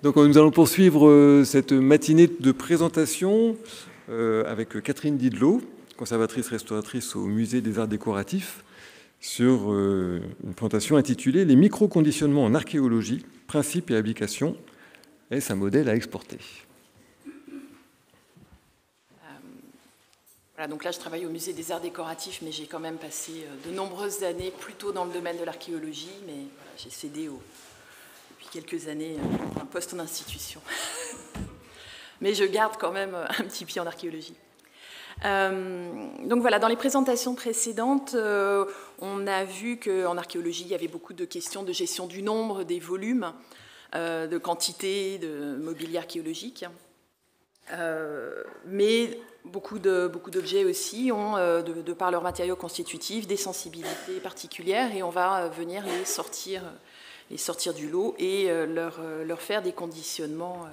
Donc nous allons poursuivre cette matinée de présentation avec Catherine Didlot, conservatrice restauratrice au Musée des Arts Décoratifs, sur une présentation intitulée « Les microconditionnements en archéologie, principes et applications, est-ce un modèle à exporter ?» Voilà, donc là je travaille au Musée des Arts Décoratifs, mais j'ai quand même passé de nombreuses années plutôt dans le domaine de l'archéologie, mais voilà, j'ai cédé depuis quelques années un poste en institution. Mais je garde quand même un petit pied en archéologie. Donc voilà, dans les présentations précédentes, on a vu qu'en archéologie, il y avait beaucoup de questions de gestion du nombre, des volumes, de quantité, de mobilier archéologique. Mais beaucoup d'objets aussi ont, de par leurs matériaux constitutifs, des sensibilités particulières, et on va venir les sortir du lot et leur faire des conditionnements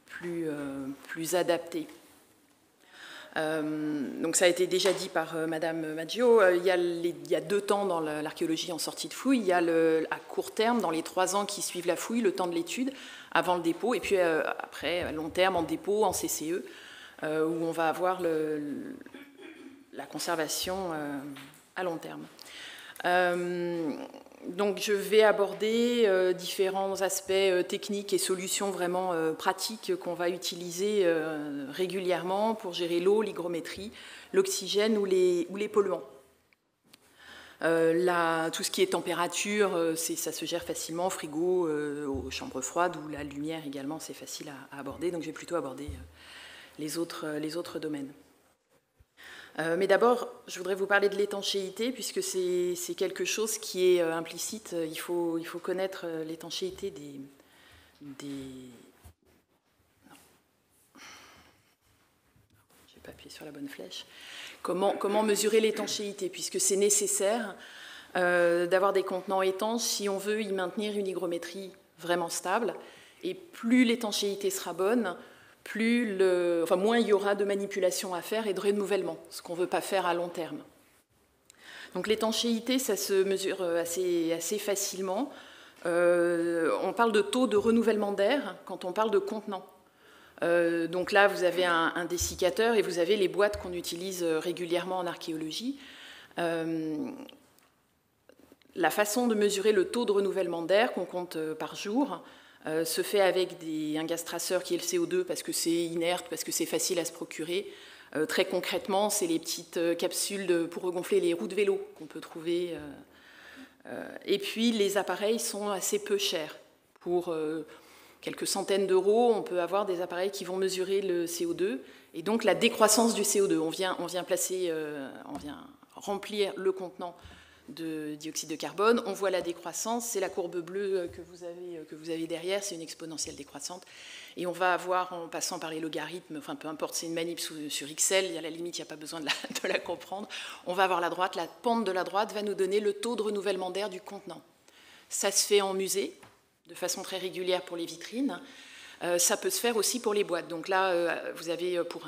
plus adaptés. Donc ça a été déjà dit par Madame Maggio, il y a deux temps dans l'archéologie en sortie de fouille. Il y a à court terme, dans les 3 ans qui suivent la fouille, le temps de l'étude, avant le dépôt, et puis après, à long terme, en dépôt, en CCE, où on va avoir la conservation à long terme. Donc je vais aborder différents aspects techniques et solutions vraiment pratiques qu'on va utiliser régulièrement pour gérer l'eau, l'hygrométrie, l'oxygène ou les polluants. Tout ce qui est température, ça se gère facilement, au frigo, aux chambres froides, ou la lumière également, c'est facile à aborder, donc je vais plutôt aborder les autres domaines. Mais d'abord, je voudrais vous parler de l'étanchéité, puisque c'est quelque chose qui est implicite. Il faut connaître l'étanchéité des... Non. Je n'ai pas appuyé sur la bonne flèche. Comment mesurer l'étanchéité, puisque c'est nécessaire d'avoir des contenants étanches si on veut y maintenir une hygrométrie vraiment stable. Et plus l'étanchéité sera bonne, moins il y aura de manipulation à faire et de renouvellement, ce qu'on ne veut pas faire à long terme. Donc l'étanchéité, ça se mesure assez facilement. On parle de taux de renouvellement d'air quand on parle de contenant. Donc là, vous avez un dessiccateur et vous avez les boîtes qu'on utilise régulièrement en archéologie. La façon de mesurer le taux de renouvellement d'air qu'on compte par jour se fait avec un gaz traceur qui est le CO2 parce que c'est inerte, parce que c'est facile à se procurer. Très concrètement, c'est les petites capsules pour regonfler les roues de vélo qu'on peut trouver. Et puis, les appareils sont assez peu chers. Pour quelques centaines d'euros, on peut avoir des appareils qui vont mesurer le CO2 et donc la décroissance du CO2. On vient remplir le contenant de dioxyde de carbone, on voit la décroissance, c'est la courbe bleue que vous avez derrière, c'est une exponentielle décroissante, et on va avoir, en passant par les logarithmes, enfin peu importe, c'est une manip sur Excel, à la limite, il n'y a pas besoin de la comprendre, on va avoir la pente de la droite va nous donner le taux de renouvellement d'air du contenant. Ça se fait en musée, de façon très régulière pour les vitrines, ça peut se faire aussi pour les boîtes. Donc là, vous avez pour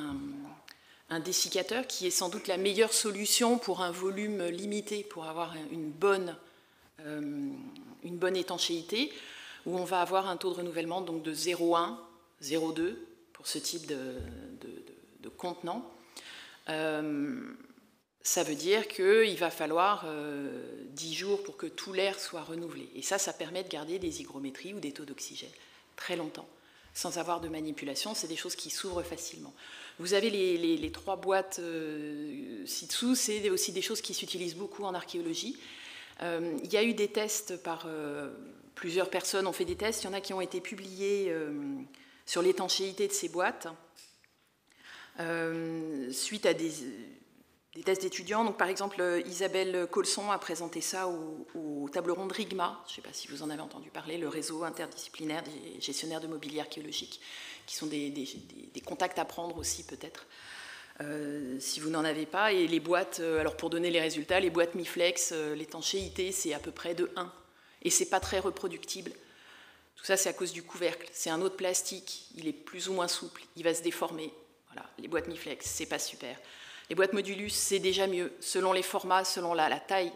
un dessiccateur qui est sans doute la meilleure solution pour un volume limité, pour avoir une bonne étanchéité, où on va avoir un taux de renouvellement donc de 0,1, 0,2 pour ce type de contenant. Ça veut dire qu'il va falloir 10 jours pour que tout l'air soit renouvelé. Et ça permet de garder des hygrométries ou des taux d'oxygène très longtemps, sans avoir de manipulation. C'est des choses qui s'ouvrent facilement. Vous avez les 3 boîtes ci-dessous, c'est aussi des choses qui s'utilisent beaucoup en archéologie. Il y a eu des tests par plusieurs personnes ont fait des tests. Il y en a qui ont été publiés sur l'étanchéité de ces boîtes suite à des tests d'étudiants. Donc, par exemple, Isabelle Colson a présenté ça au table ronde RIGMA. Je ne sais pas si vous en avez entendu parler, le réseau interdisciplinaire des gestionnaires de mobilier archéologique, qui sont des contacts à prendre aussi peut-être, si vous n'en avez pas. Et les boîtes, alors pour donner les résultats, les boîtes Miflex, l'étanchéité, c'est à peu près de 1. Et ce n'est pas très reproductible. Tout ça, c'est à cause du couvercle. C'est un autre plastique, il est plus ou moins souple, il va se déformer. Voilà, les boîtes Miflex, c'est pas super. Les boîtes Modulus, c'est déjà mieux, selon les formats, selon la taille.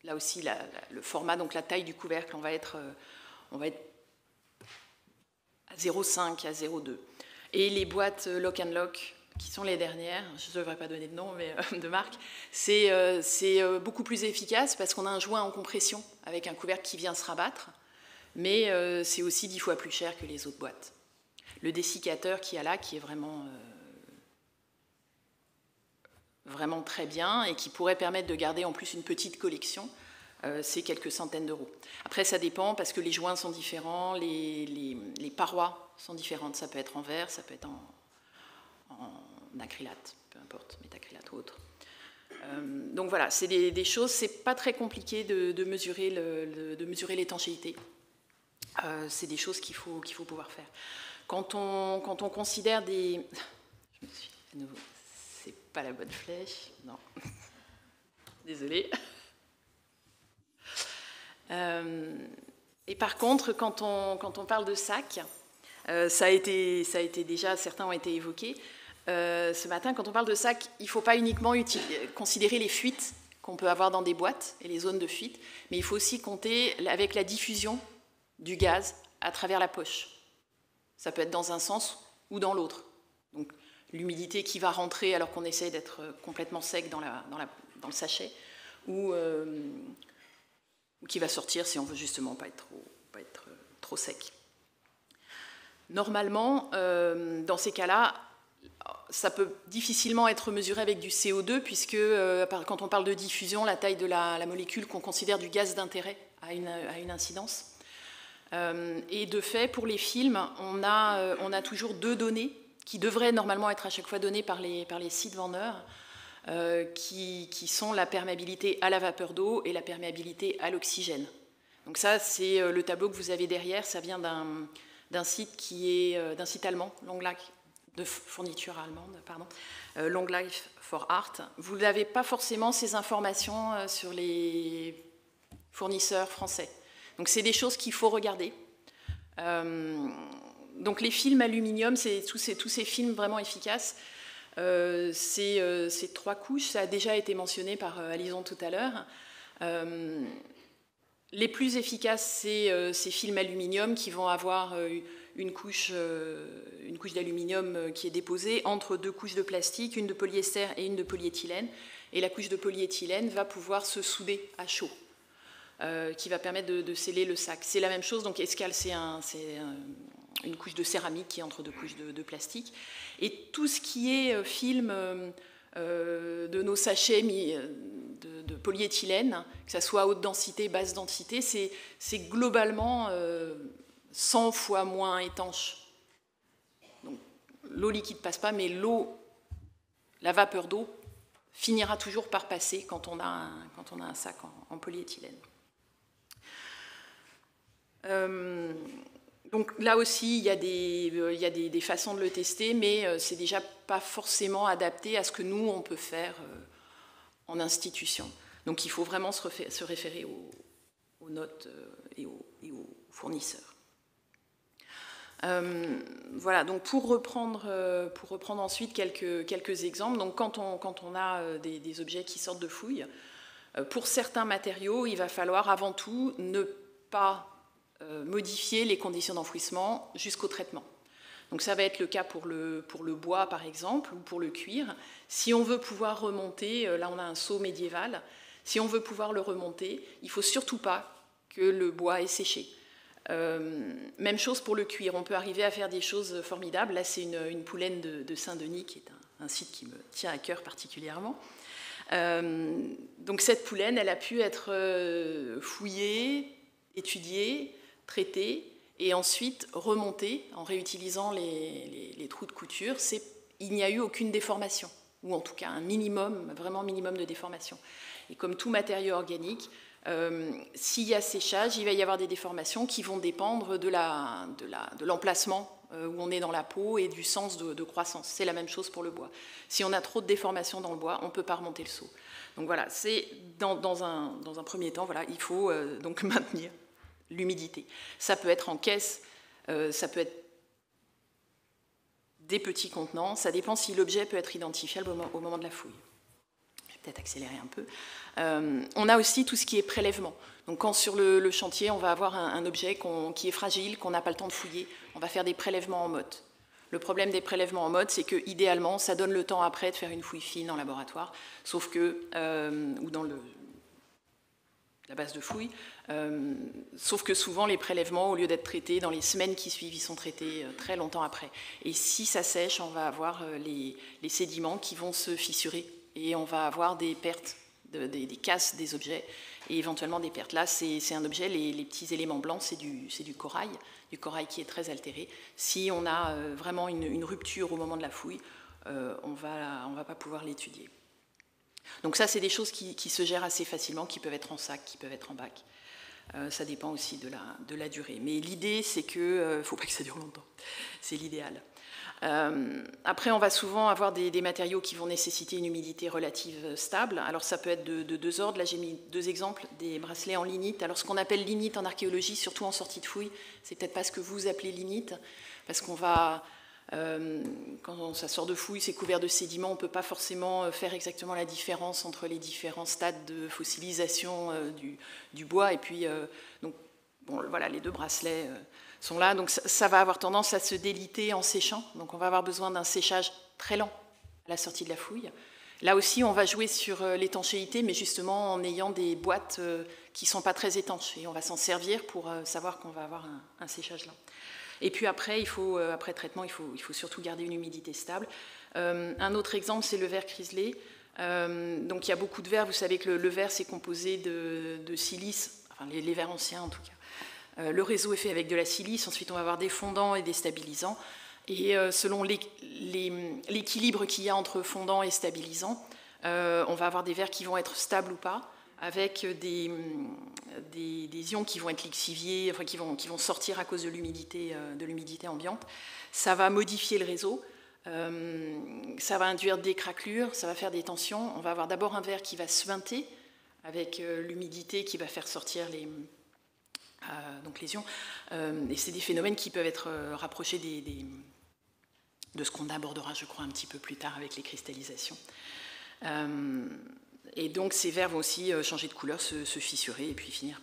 Là aussi, le format, donc la taille du couvercle, on va être à 0,5, à 0,2. Et les boîtes Lock and Lock, qui sont les dernières, je ne devrais pas donner de nom, mais de marque, c'est beaucoup plus efficace parce qu'on a un joint en compression avec un couvercle qui vient se rabattre, mais c'est aussi 10 fois plus cher que les autres boîtes. Le dessiccateur qu'il y a là, qui est vraiment très bien et qui pourrait permettre de garder en plus une petite collection, c'est quelques centaines d'euros. Après, ça dépend parce que les joints sont différents, les parois sont différentes. Ça peut être en verre, ça peut être en acrylate, peu importe, métacrylate ou autre. Donc voilà, c'est des choses, c'est pas très compliqué de mesurer l'étanchéité. C'est des choses qu'il faut pouvoir faire. Quand on considère des... Je me suis à nouveau... C'est pas la bonne flèche, non. Désolée. Et par contre, quand on parle de sac, ça a été déjà, certains ont été évoqués. Ce matin, quand on parle de sac, il ne faut pas uniquement considérer les fuites qu'on peut avoir dans des boîtes et les zones de fuite, mais il faut aussi compter avec la diffusion du gaz à travers la poche. Ça peut être dans un sens ou dans l'autre. Donc l'humidité qui va rentrer alors qu'on essaye d'être complètement sec dans le sachet, ou qui va sortir si on veut justement pas être trop sec. Normalement, dans ces cas-là, ça peut difficilement être mesuré avec du CO2, puisque quand on parle de diffusion, la taille de la molécule qu'on considère du gaz d'intérêt a une incidence. Et de fait, pour les films, on a toujours deux données qui devraient normalement être à chaque fois données par les sites vendeurs, qui sont la perméabilité à la vapeur d'eau et la perméabilité à l'oxygène. Donc ça, c'est le tableau que vous avez derrière, ça vient d'un site d'un site allemand, de fourniture allemande, pardon, Long Life for Art. Vous n'avez pas forcément ces informations sur les fournisseurs français. Donc c'est des choses qu'il faut regarder. Donc les films aluminium, c'est tous ces films vraiment efficaces. Ces 3 couches, ça a déjà été mentionné par Alison tout à l'heure. Les plus efficaces, c'est ces films aluminium qui vont avoir une couche d'aluminium qui est déposée entre 2 couches de plastique, une de polyester et une de polyéthylène. Et la couche de polyéthylène va pouvoir se souder à chaud, qui va permettre de sceller le sac. C'est la même chose, donc escale, c'est une couche de céramique qui est entre 2 couches de plastique. Et tout ce qui est film de nos sachets de polyéthylène, que ce soit haute densité, basse densité, c'est globalement 100 fois moins étanche. Donc, l'eau liquide ne passe pas, mais la vapeur d'eau finira toujours par passer quand on a un sac en polyéthylène. Donc là aussi, il y a des façons de le tester, mais c'est déjà pas forcément adapté à ce que nous, on peut faire en institution. Donc il faut vraiment se référer aux notes et aux fournisseurs. Voilà, donc pour reprendre ensuite quelques exemples, donc quand on a des objets qui sortent de fouilles, pour certains matériaux, il va falloir avant tout ne pas modifier les conditions d'enfouissement jusqu'au traitement. Donc ça va être le cas pour le bois par exemple, ou pour le cuir. Si on veut pouvoir remonter, là on a un seau médiéval, si on veut pouvoir le remonter, il ne faut surtout pas que le bois ait séché. Même chose pour le cuir, on peut arriver à faire des choses formidables. Là c'est une poulaine de Saint-Denis, qui est un site qui me tient à cœur particulièrement. Donc cette poulaine, elle a pu être fouillée, étudiée, traitée et ensuite remontée en réutilisant les trous de couture. Il n'y a eu aucune déformation, ou en tout cas un minimum, vraiment minimum de déformation. Et comme tout matériau organique, s'il y a séchage, il va y avoir des déformations qui vont dépendre de l'emplacement où on est dans la peau et du sens de croissance. C'est la même chose pour le bois. Si on a trop de déformations dans le bois, on ne peut pas remonter le seau. Donc voilà, c'est dans un premier temps, voilà, il faut donc maintenir l'humidité. Ça peut être en caisse, ça peut être des petits contenants, ça dépend si l'objet peut être identifiable au moment de la fouille. Je vais peut-être accélérer un peu. On a aussi tout ce qui est prélèvement. Donc quand sur le chantier, on va avoir un objet qui est fragile, qu'on n'a pas le temps de fouiller, on va faire des prélèvements en mode. Le problème des prélèvements en mode, c'est que idéalement, ça donne le temps après de faire une fouille fine en laboratoire, sauf que, ou dans la base de fouille, sauf que souvent les prélèvements, au lieu d'être traités dans les semaines qui suivent, ils sont traités très longtemps après. Et si ça sèche, on va avoir les sédiments qui vont se fissurer et on va avoir des pertes, des casses des objets et éventuellement des pertes. Là, c'est un objet, les petits éléments blancs, c'est du corail qui est très altéré. Si on a vraiment une rupture au moment de la fouille, on va pas pouvoir l'étudier. Donc ça, c'est des choses qui se gèrent assez facilement, qui peuvent être en sac, qui peuvent être en bac. Ça dépend aussi de la durée. Mais l'idée, c'est que faut pas que ça dure longtemps. C'est l'idéal. Après, on va souvent avoir des matériaux qui vont nécessiter une humidité relative stable. Alors ça peut être de deux ordres. Là, j'ai mis deux exemples, des bracelets en lignite. Alors ce qu'on appelle lignite en archéologie, surtout en sortie de fouille, c'est peut-être pas ce que vous appelez lignite, parce qu'on va... quand ça sort de fouille, c'est couvert de sédiments, on ne peut pas forcément faire exactement la différence entre les différents stades de fossilisation du bois. Et puis, donc, bon, voilà, les deux bracelets sont là. Donc ça va avoir tendance à se déliter en séchant. Donc on va avoir besoin d'un séchage très lent à la sortie de la fouille. Là aussi, on va jouer sur l'étanchéité, mais justement en ayant des boîtes qui ne sont pas très étanches. Et on va s'en servir pour savoir qu'on va avoir un séchage lent. Et puis après, après traitement, il faut surtout garder une humidité stable. Un autre exemple, c'est le verre criselé. Donc il y a beaucoup de verres. Vous savez que le verre, c'est composé de silice, enfin les verres anciens en tout cas. Le réseau est fait avec de la silice. Ensuite, on va avoir des fondants et des stabilisants. Et selon l'équilibre qu'il y a entre fondant et stabilisant, on va avoir des verres qui vont être stables ou pas, avec des ions qui vont être lixiviés, enfin qui vont sortir à cause de l'humidité ambiante. Ça va modifier le réseau, ça va induire des craquelures, ça va faire des tensions. On va avoir d'abord un verre qui va suinter, avec l'humidité qui va faire sortir les ions. Et c'est des phénomènes qui peuvent être rapprochés de ce qu'on abordera, je crois, un petit peu plus tard avec les cristallisations. Et donc ces verres vont aussi changer de couleur, se fissurer et puis finir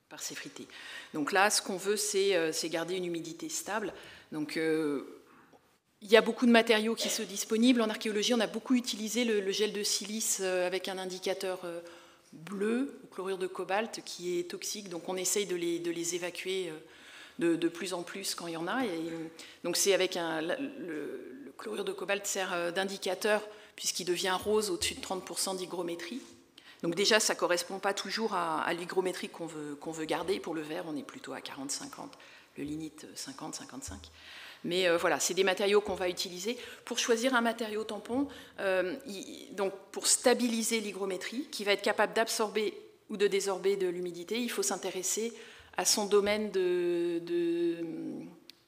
par s'effriter. Donc là, ce qu'on veut, c'est garder une humidité stable. Donc il y a beaucoup de matériaux qui sont disponibles. En archéologie, on a beaucoup utilisé le gel de silice avec un indicateur bleu, ou chlorure de cobalt, qui est toxique. Donc on essaye de les évacuer de plus en plus quand il y en a. Et donc c'est avec le chlorure de cobalt sert d'indicateur, puisqu'il devient rose au-dessus de 30% d'hygrométrie. Donc déjà, ça ne correspond pas toujours à l'hygrométrie qu'on veut garder. Pour le verre, on est plutôt à 40-50, le lignite 50-55. Mais voilà, c'est des matériaux qu'on va utiliser. Pour choisir un matériau tampon, donc pour stabiliser l'hygrométrie, qui va être capable d'absorber ou de désorber de l'humidité, il faut s'intéresser à son domaine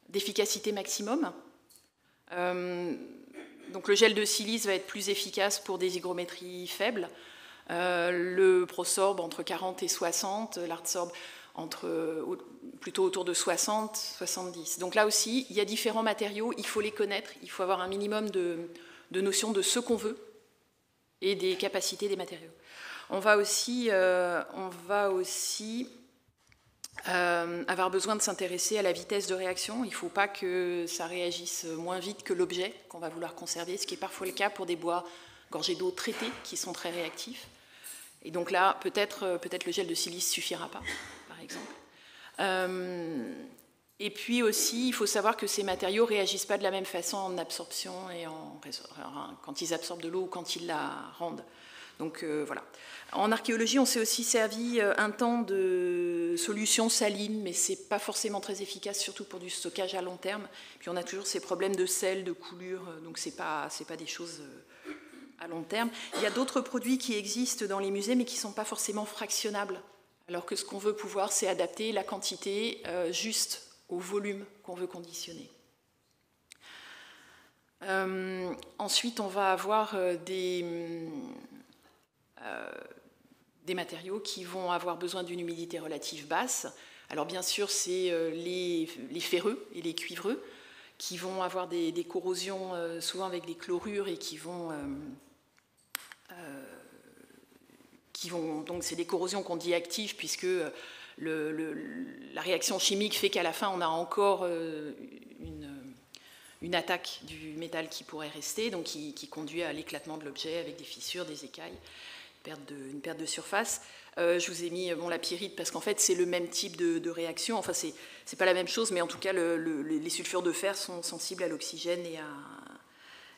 d'efficacité maximum. Donc le gel de silice va être plus efficace pour des hygrométries faibles. Le Prosorb entre 40 et 60, l'Artsorb plutôt autour de 60, 70. Donc là aussi, il y a différents matériaux, il faut les connaître, il faut avoir un minimum de notion de ce qu'on veut et des capacités des matériaux. On va aussi avoir besoin de s'intéresser à la vitesse de réaction. Il ne faut pas que ça réagisse moins vite que l'objet qu'on va vouloir conserver, ce qui est parfois le cas pour des bois gorgés d'eau traités qui sont très réactifs. Et donc là, peut-être le gel de silice ne suffira pas, par exemple. Et puis aussi, il faut savoir que ces matériaux ne réagissent pas de la même façon en absorption et quand ils absorbent de l'eau ou quand ils la rendent. Donc voilà. En archéologie, on s'est aussi servi un temps de solutions salines, mais ce n'est pas forcément très efficace, surtout pour du stockage à long terme. Puis on a toujours ces problèmes de sel, de coulure, donc ce n'est pas des choses à long terme. Il y a d'autres produits qui existent dans les musées, mais qui ne sont pas forcément fractionnables. Alors que ce qu'on veut pouvoir, c'est adapter la quantité juste au volume qu'on veut conditionner. Ensuite, on va avoir des matériaux qui vont avoir besoin d'une humidité relative basse. Alors bien sûr, c'est les ferreux et les cuivreux qui vont avoir des corrosions souvent avec des chlorures et qui vont donc c'est des corrosions qu'on dit actives, puisque la réaction chimique fait qu'à la fin, on a encore une attaque du métal qui pourrait rester, donc qui conduit à l'éclatement de l'objet avec des fissures, des écailles, une perte de surface. Je vous ai mis la pyrite parce qu'en fait, c'est le même type de réaction. Enfin, c'est pas la même chose, mais en tout cas, les sulfures de fer sont sensibles à l'oxygène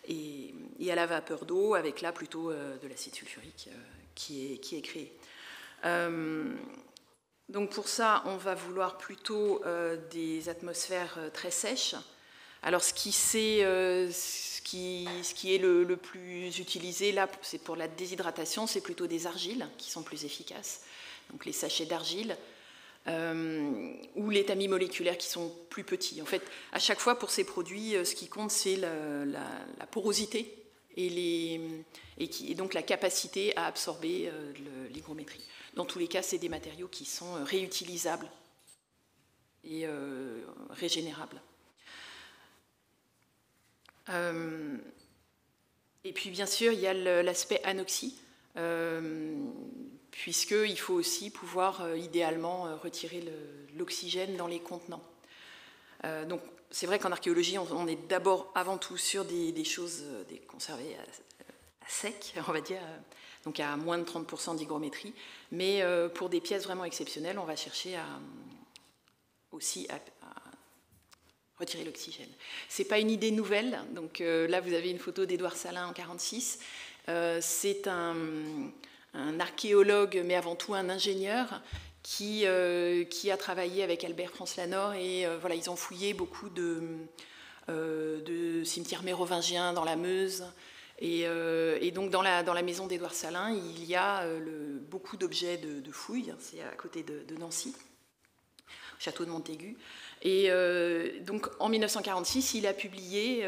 et à la vapeur d'eau, avec là plutôt de l'acide sulfurique qui est créé. Donc pour ça, on va vouloir plutôt des atmosphères très sèches. Alors ce qui est le plus utilisé là, c'est pour la déshydratation, c'est plutôt des argiles qui sont plus efficaces. Donc les sachets d'argile ou les tamis moléculaires qui sont plus petits. En fait, à chaque fois pour ces produits, ce qui compte, c'est la porosité et donc la capacité à absorber l'hygrométrie. Dans tous les cas, c'est des matériaux qui sont réutilisables et régénérables. Et puis, bien sûr, il y a l'aspect anoxie, puisqu'il faut aussi pouvoir, idéalement, retirer l'oxygène dans les contenants. Donc, c'est vrai qu'en archéologie, on est d'abord, avant tout, sur des choses conservées à sec, on va dire, donc à moins de 30% d'hygrométrie. Mais pour des pièces vraiment exceptionnelles, on va chercher aussi à retirer l'oxygène. Ce n'est pas une idée nouvelle. Donc là, vous avez une photo d'Édouard Salin en 1946. C'est un archéologue, mais avant tout un ingénieur, qui a travaillé avec Albert Franz-Lanor. Et voilà, ils ont fouillé beaucoup de cimetières mérovingiens dans la Meuse. Et donc, dans la maison d'Édouard Salin, il y a beaucoup d'objets de fouilles. C'est à côté de Nancy, au château de Montaigu. Et donc, en 1946, il a publié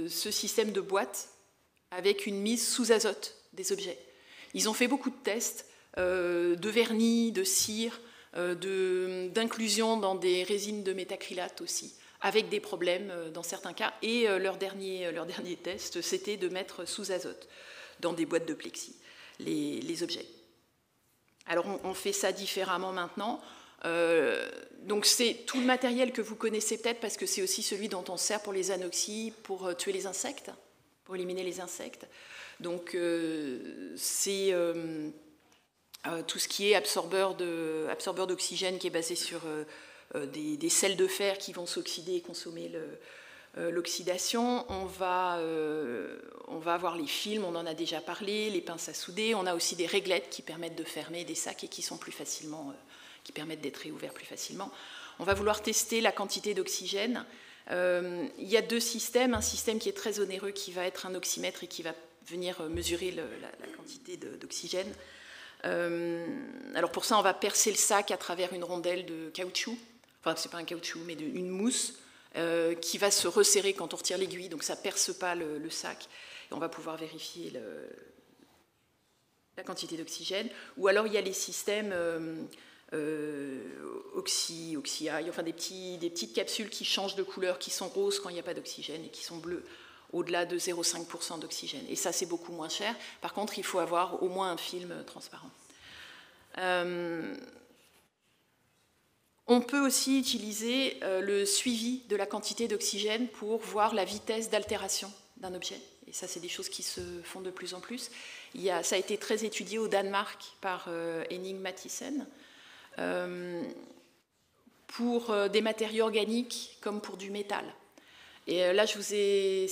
ce système de boîtes avec une mise sous azote des objets. Ils ont fait beaucoup de tests de vernis, de cire, d'inclusion dans des résines de métacrylate aussi, avec des problèmes dans certains cas. Et leur dernier test, c'était de mettre sous azote dans des boîtes de plexi les objets. Alors, on fait ça différemment maintenant. Donc c'est tout le matériel que vous connaissez peut-être, parce que c'est aussi celui dont on sert pour les anoxies, pour tuer les insectes, pour éliminer les insectes. Donc c'est tout ce qui est absorbeur d'oxygène qui est basé sur des sels de fer qui vont s'oxyder et consommer l'oxydation. On va avoir les films, on en a déjà parlé, les pinces à souder. On a aussi des réglettes qui permettent de fermer des sacs et qui sont plus facilement... qui permettent d'être réouverts plus facilement. On va vouloir tester la quantité d'oxygène. Il y a deux systèmes. Un système qui est très onéreux, qui va être un oxymètre et qui va venir mesurer la quantité d'oxygène. Alors pour ça, on va percer le sac à travers une rondelle de caoutchouc. Enfin, c'est pas un caoutchouc, mais une mousse qui va se resserrer quand on retire l'aiguille. Donc ça ne perce pas le sac. Et on va pouvoir vérifier la quantité d'oxygène. Ou alors, il y a les systèmes... oxy-aïe, enfin des petites capsules qui changent de couleur, qui sont roses quand il n'y a pas d'oxygène et qui sont bleues au-delà de 0,5% d'oxygène. Et ça, c'est beaucoup moins cher. Par contre, il faut avoir au moins un film transparent. On peut aussi utiliser le suivi de la quantité d'oxygène pour voir la vitesse d'altération d'un objet. Et ça, c'est des choses qui se font de plus en plus. Ça a été très étudié au Danemark par Henning Mathiesen, pour des matériaux organiques comme pour du métal. Et là, c'est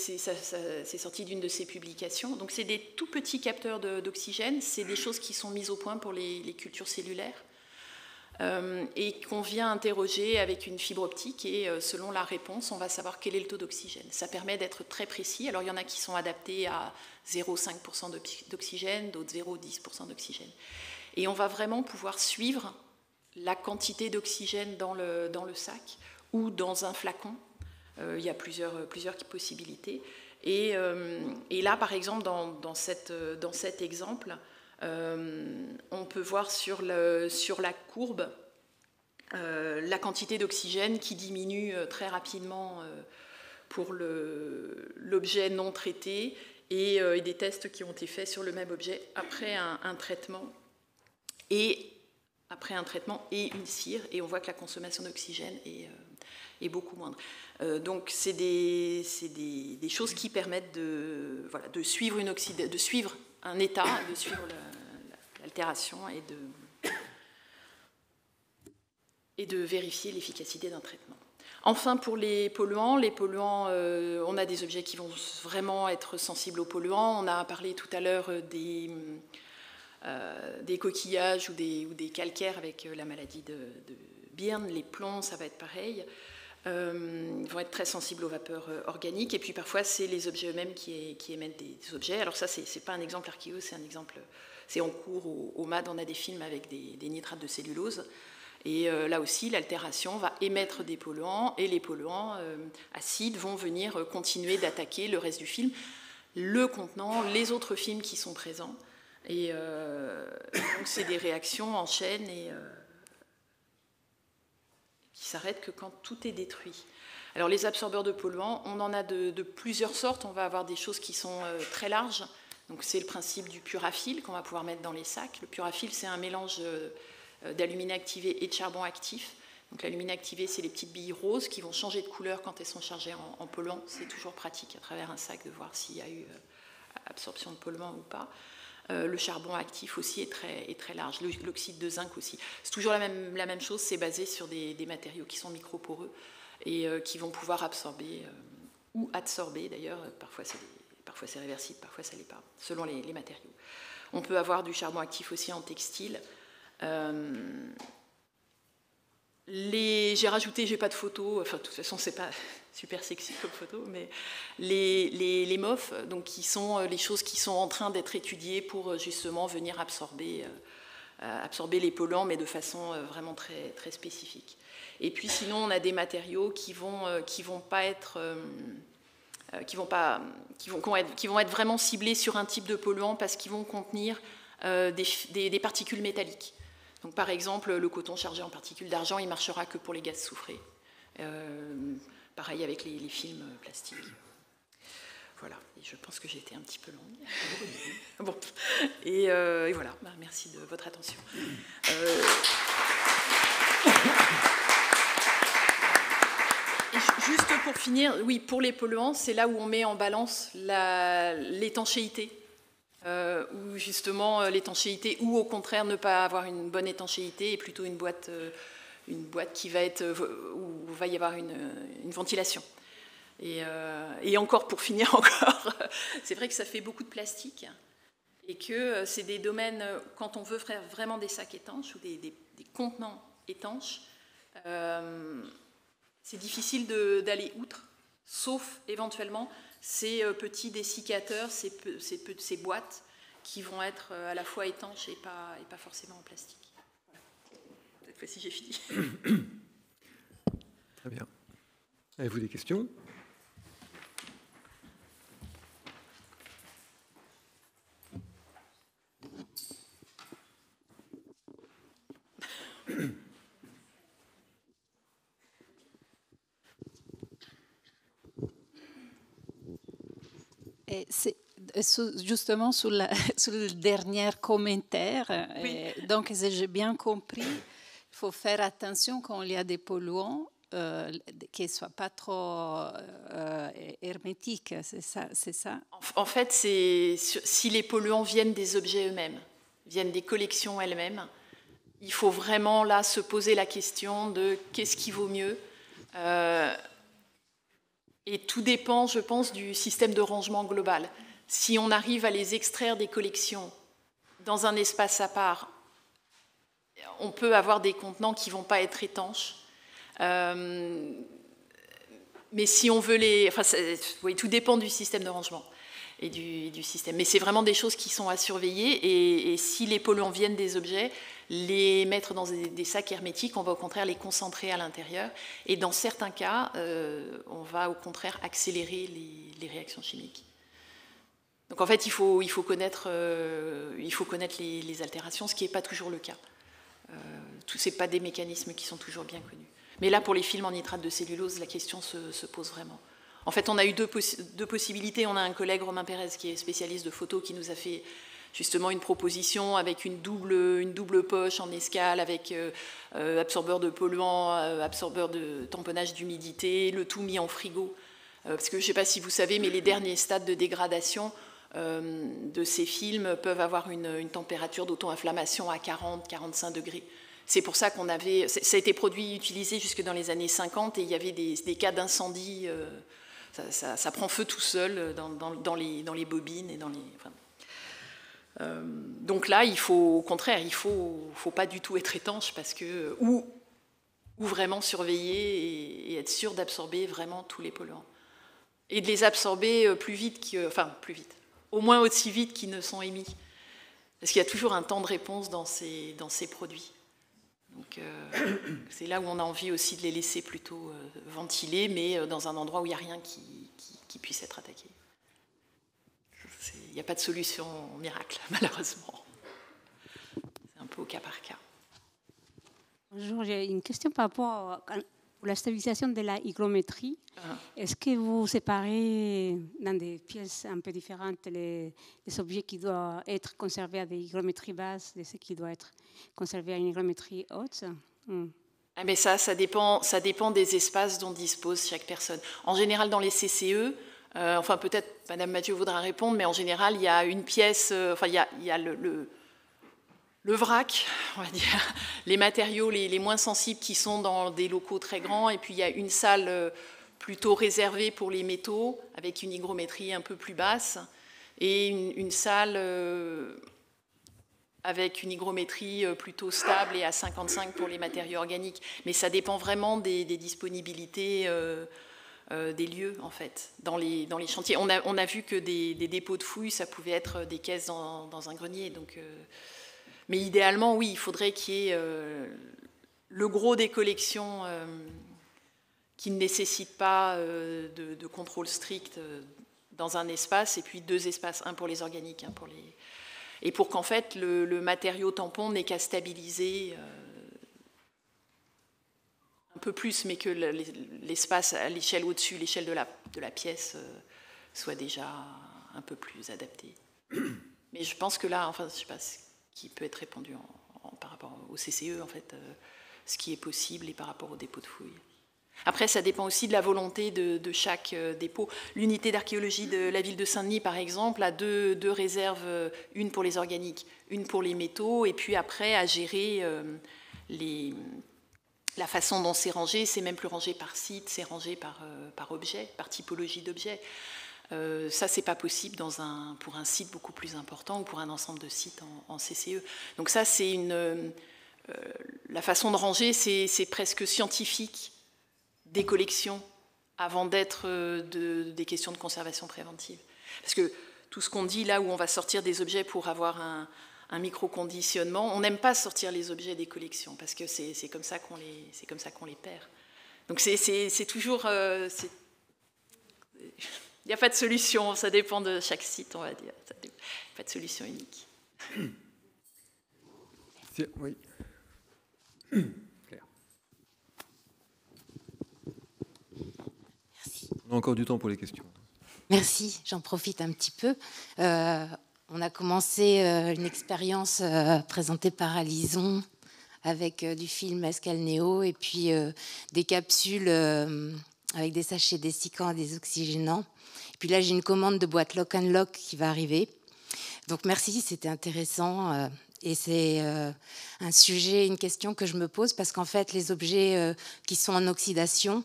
sorti d'une de ces publications. Donc, c'est des tout petits capteurs d'oxygène. C'est des choses qui sont mises au point pour les cultures cellulaires et qu'on vient interroger avec une fibre optique. Et selon la réponse, on va savoir quel est le taux d'oxygène. Ça permet d'être très précis. Alors, il y en a qui sont adaptés à 0,5% d'oxygène, d'autres 0,10% d'oxygène. Et on va vraiment pouvoir suivre la quantité d'oxygène dans le sac ou dans un flacon. Il y a plusieurs possibilités. Et là, par exemple, dans cet exemple, on peut voir sur la courbe la quantité d'oxygène qui diminue très rapidement pour l'objet non traité et des tests qui ont été faits sur le même objet après un traitement et après un traitement et une cire, et on voit que la consommation d'oxygène est beaucoup moindre. Donc c'est des choses qui permettent de suivre un état, de suivre l'altération et de vérifier l'efficacité d'un traitement. Enfin, pour les polluants, on a des objets qui vont vraiment être sensibles aux polluants. On a parlé tout à l'heure des coquillages ou des calcaires avec la maladie de Byrne. Les plombs, ça va être pareil. Vont être très sensibles aux vapeurs organiques. Et puis parfois, c'est les objets eux-mêmes qui émettent des objets. Alors ça, c'est pas un exemple archéo, c'est un exemple... C'est en cours au MAD, on a des films avec des nitrates de cellulose. Et là aussi, l'altération va émettre des polluants, et les polluants acides vont venir continuer d'attaquer le reste du film, le contenant, les autres films qui sont présents. Et donc, c'est des réactions en chaîne et qui s'arrêtent que quand tout est détruit. Alors, les absorbeurs de polluants, on en a de plusieurs sortes. On va avoir des choses qui sont très larges. Donc, c'est le principe du purafil qu'on va pouvoir mettre dans les sacs. Le purafil, c'est un mélange d'aluminé activé et de charbon actif. Donc l'aluminé activé, c'est les petites billes roses qui vont changer de couleur quand elles sont chargées en polluants. C'est toujours pratique à travers un sac de voir s'il y a eu absorption de polluants ou pas. Le charbon actif aussi est très large. L'oxyde de zinc aussi. C'est toujours la même chose, c'est basé sur des matériaux qui sont microporeux et qui vont pouvoir absorber ou adsorber d'ailleurs. Parfois c'est réversible, parfois ça ne l'est pas, selon les matériaux. On peut avoir du charbon actif aussi en textile. J'ai rajouté, j'ai pas de photos, enfin de toute façon c'est pas super sexy comme photo, mais les MOF, donc qui sont les choses qui sont en train d'être étudiées pour justement venir absorber les polluants, mais de façon vraiment très spécifique. Et puis sinon on a des matériaux qui vont être vraiment ciblés sur un type de polluant parce qu'ils vont contenir des particules métalliques. Donc, par exemple, le coton chargé en particules d'argent, il ne marchera que pour les gaz soufrés. Pareil avec les films plastiques. Voilà, et je pense que j'ai été un petit peu longue. Bon. Et voilà, merci de votre attention. Et juste pour finir, oui, pour les polluants, c'est là où on met en balance l'étanchéité. Ou justement l'étanchéité, ou au contraire ne pas avoir une bonne étanchéité et plutôt une boîte qui va être où va y avoir une ventilation. Et encore pour finir c'est vrai que ça fait beaucoup de plastique et que c'est des domaines quand on veut faire vraiment des sacs étanches ou des contenants étanches, c'est difficile d'aller outre, sauf éventuellement ces petits dessicateurs, ces boîtes qui vont être à la fois étanches et pas forcément en plastique. Voilà. Cette fois-ci, j'ai fini. Très bien. Avez-vous des questions ? Justement, sur le dernier commentaire, oui. Donc, si j'ai bien compris, il faut faire attention quand il y a des polluants, qu'ils ne soient pas trop hermétiques, c'est ça? En fait, si les polluants viennent des objets eux-mêmes, viennent des collections elles-mêmes, il faut vraiment là se poser la question de qu'est-ce qui vaut mieux. Et tout dépend, je pense, du système de rangement global. Si on arrive à les extraire des collections dans un espace à part, on peut avoir des contenants qui ne vont pas être étanches. Mais si on veut oui, tout dépend du système de rangement et du système. Mais c'est vraiment des choses qui sont à surveiller. Et si les polluants viennent des objets, les mettre dans des sacs hermétiques, on va au contraire les concentrer à l'intérieur. Et dans certains cas, on va au contraire accélérer les réactions chimiques. Donc en fait, il faut connaître les altérations, ce qui n'est pas toujours le cas. Ce n'est pas des mécanismes qui sont toujours bien connus. Mais là, pour les films en nitrate de cellulose, la question se pose vraiment. En fait, on a eu deux possibilités. On a un collègue, Romain Pérez, qui est spécialiste de photos, qui nous a fait justement une proposition avec une double poche en escale, avec absorbeur de polluants, absorbeur de tamponnage d'humidité, le tout mis en frigo. Parce que je ne sais pas si vous savez, mais les derniers stades de dégradation de ces films peuvent avoir une température d'auto-inflammation à 40-45 degrés. C'est pour ça qu'on avait... Ça a été produit, utilisé jusque dans les années 50, et il y avait des cas d'incendie. Ça prend feu tout seul dans les bobines et dans les... Enfin, donc là, il faut, au contraire, il ne faut pas du tout être étanche, parce que, ou vraiment surveiller et être sûr d'absorber vraiment tous les polluants. Et de les absorber plus vite, au moins aussi vite qu'ils ne sont émis. Parce qu'il y a toujours un temps de réponse dans ces produits. Donc c'est là où on a envie aussi de les laisser plutôt ventiler, mais dans un endroit où il n'y a rien qui puisse être attaqué. Il n'y a pas de solution miracle, malheureusement. C'est un peu au cas par cas. Bonjour, j'ai une question par rapport à la stabilisation de la hygrométrie. Est-ce que vous séparez dans des pièces un peu différentes les objets qui doivent être conservés à des hygrométries basses de ceux qui doivent être conservés à une hygrométrie haute? Mais ça dépend des espaces dont dispose chaque personne. En général, dans les CCE, enfin peut-être Madame Mathieu voudra répondre, mais en général, il y a une pièce, il y a le vrac, on va dire, les matériaux les moins sensibles qui sont dans des locaux très grands, et puis il y a une salle plutôt réservée pour les métaux, avec une hygrométrie un peu plus basse, et une salle avec une hygrométrie plutôt stable et à 55 pour les matériaux organiques. Mais ça dépend vraiment des disponibilités des lieux, en fait, dans les chantiers. On a vu que des dépôts de fouilles, ça pouvait être des caisses dans un grenier, donc... Mais idéalement, oui, il faudrait qu'il y ait le gros des collections qui ne nécessitent pas de contrôle strict dans un espace, et puis 2 espaces, un pour les organiques, un pour les... Et pour qu'en fait, le matériau tampon n'ait qu'à stabiliser un peu plus, mais que l'espace à l'échelle au-dessus, l'échelle de la pièce, soit déjà un peu plus adapté. Mais je pense que là, enfin, je ne sais pas... qui peut être répandu par rapport au CCE, en fait, ce qui est possible, et par rapport au dépôt de fouilles. Après, ça dépend aussi de la volonté de chaque dépôt. L'unité d'archéologie de la ville de Saint-Denis, par exemple, a deux réserves, une pour les organiques, une pour les métaux, et puis après, à gérer la façon dont c'est rangé. C'est même plus rangé par site, c'est rangé par objet, par typologie d'objet. Ça, c'est pas possible pour un site beaucoup plus important ou pour un ensemble de sites en CCE. Donc ça, c'est la façon de ranger, c'est presque scientifique des collections avant d'être des questions de conservation préventive. Parce que tout ce qu'on dit là où on va sortir des objets pour avoir un micro-conditionnement, on n'aime pas sortir les objets des collections parce que c'est comme ça qu'on les perd. Donc c'est toujours... Il n'y a pas de solution, ça dépend de chaque site, on va dire. Pas de solution unique. Oui. Claire. Merci. On a encore du temps pour les questions. Merci, j'en profite un petit peu. On a commencé une expérience présentée par Alison avec du film Escale Néo et puis des capsules avec des sachets dessicants et des oxygénants. Puis là, j'ai une commande de boîte Lock and Lock qui va arriver. Donc merci, c'était intéressant. Et c'est un sujet, une question que je me pose parce qu'en fait, les objets qui sont en oxydation,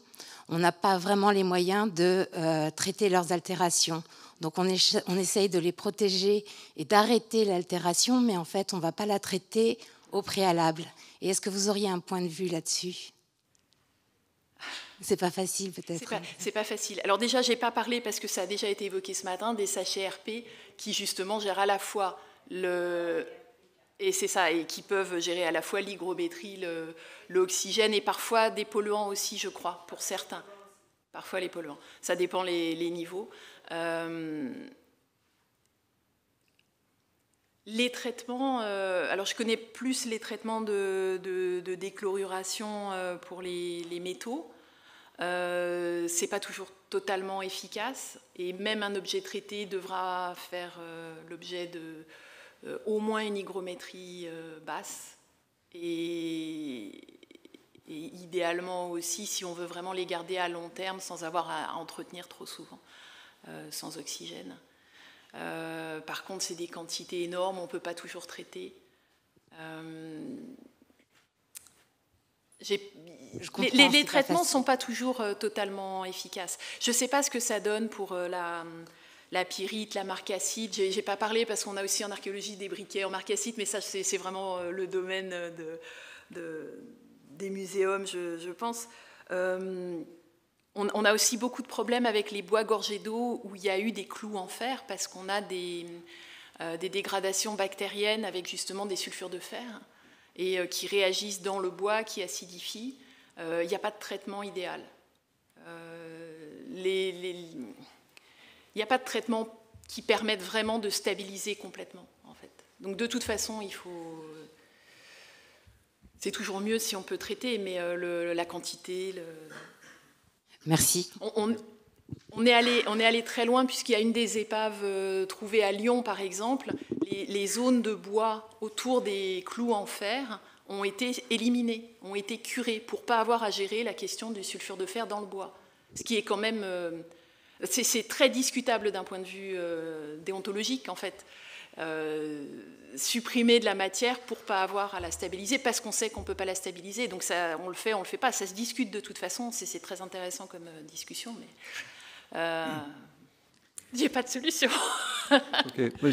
on n'a pas vraiment les moyens de traiter leurs altérations. Donc on essaye de les protéger et d'arrêter l'altération, mais en fait, on ne va pas la traiter au préalable. Et est-ce que vous auriez un point de vue là-dessus ? C'est pas facile, peut-être. C'est pas facile. Alors déjà, j'ai pas parlé, parce que ça a déjà été évoqué ce matin, des sachets RP qui, justement, gèrent à la fois et c'est ça, et qui peuvent gérer à la fois l'hygrométrie, l'oxygène, et parfois des polluants aussi, je crois, pour certains. Parfois les polluants. Ça dépend les niveaux. Les traitements, alors je connais plus les traitements de déchloruration pour les métaux. C'est pas toujours totalement efficace, et même un objet traité devra faire l'objet au moins une hygrométrie basse et idéalement aussi, si on veut vraiment les garder à long terme sans avoir à entretenir trop souvent, sans oxygène. Par contre, c'est des quantités énormes, on ne peut pas toujours traiter. Les traitements ne sont pas toujours totalement efficaces. Je ne sais pas ce que ça donne pour la pyrite, la marcassite. Je n'ai pas parlé parce qu'on a aussi en archéologie des briquets en marcassite, mais ça, c'est vraiment le domaine des muséums, je pense. On a aussi beaucoup de problèmes avec les bois gorgés d'eau où il y a eu des clous en fer parce qu'on a des dégradations bactériennes avec justement des sulfures de fer et qui réagissent dans le bois, qui acidifient. Il n'y a pas de traitement idéal. Il n'y a pas de traitement qui permette vraiment de stabiliser complètement, en fait. Donc de toute façon, il faut... C'est toujours mieux si on peut traiter, mais la quantité... Merci. On est allé très loin, puisqu'il y a une des épaves trouvées à Lyon, par exemple. Les zones de bois autour des clous en fer ont été éliminées, ont été curées, pour ne pas avoir à gérer la question du sulfure de fer dans le bois. Ce qui est quand même... c'est très discutable d'un point de vue déontologique, en fait. Supprimer de la matière pour ne pas avoir à la stabiliser, parce qu'on sait qu'on ne peut pas la stabiliser. Donc ça, on le fait pas. Ça se discute de toute façon. C'est très intéressant comme discussion, mais j'ai pas de solution. Okay. Moi,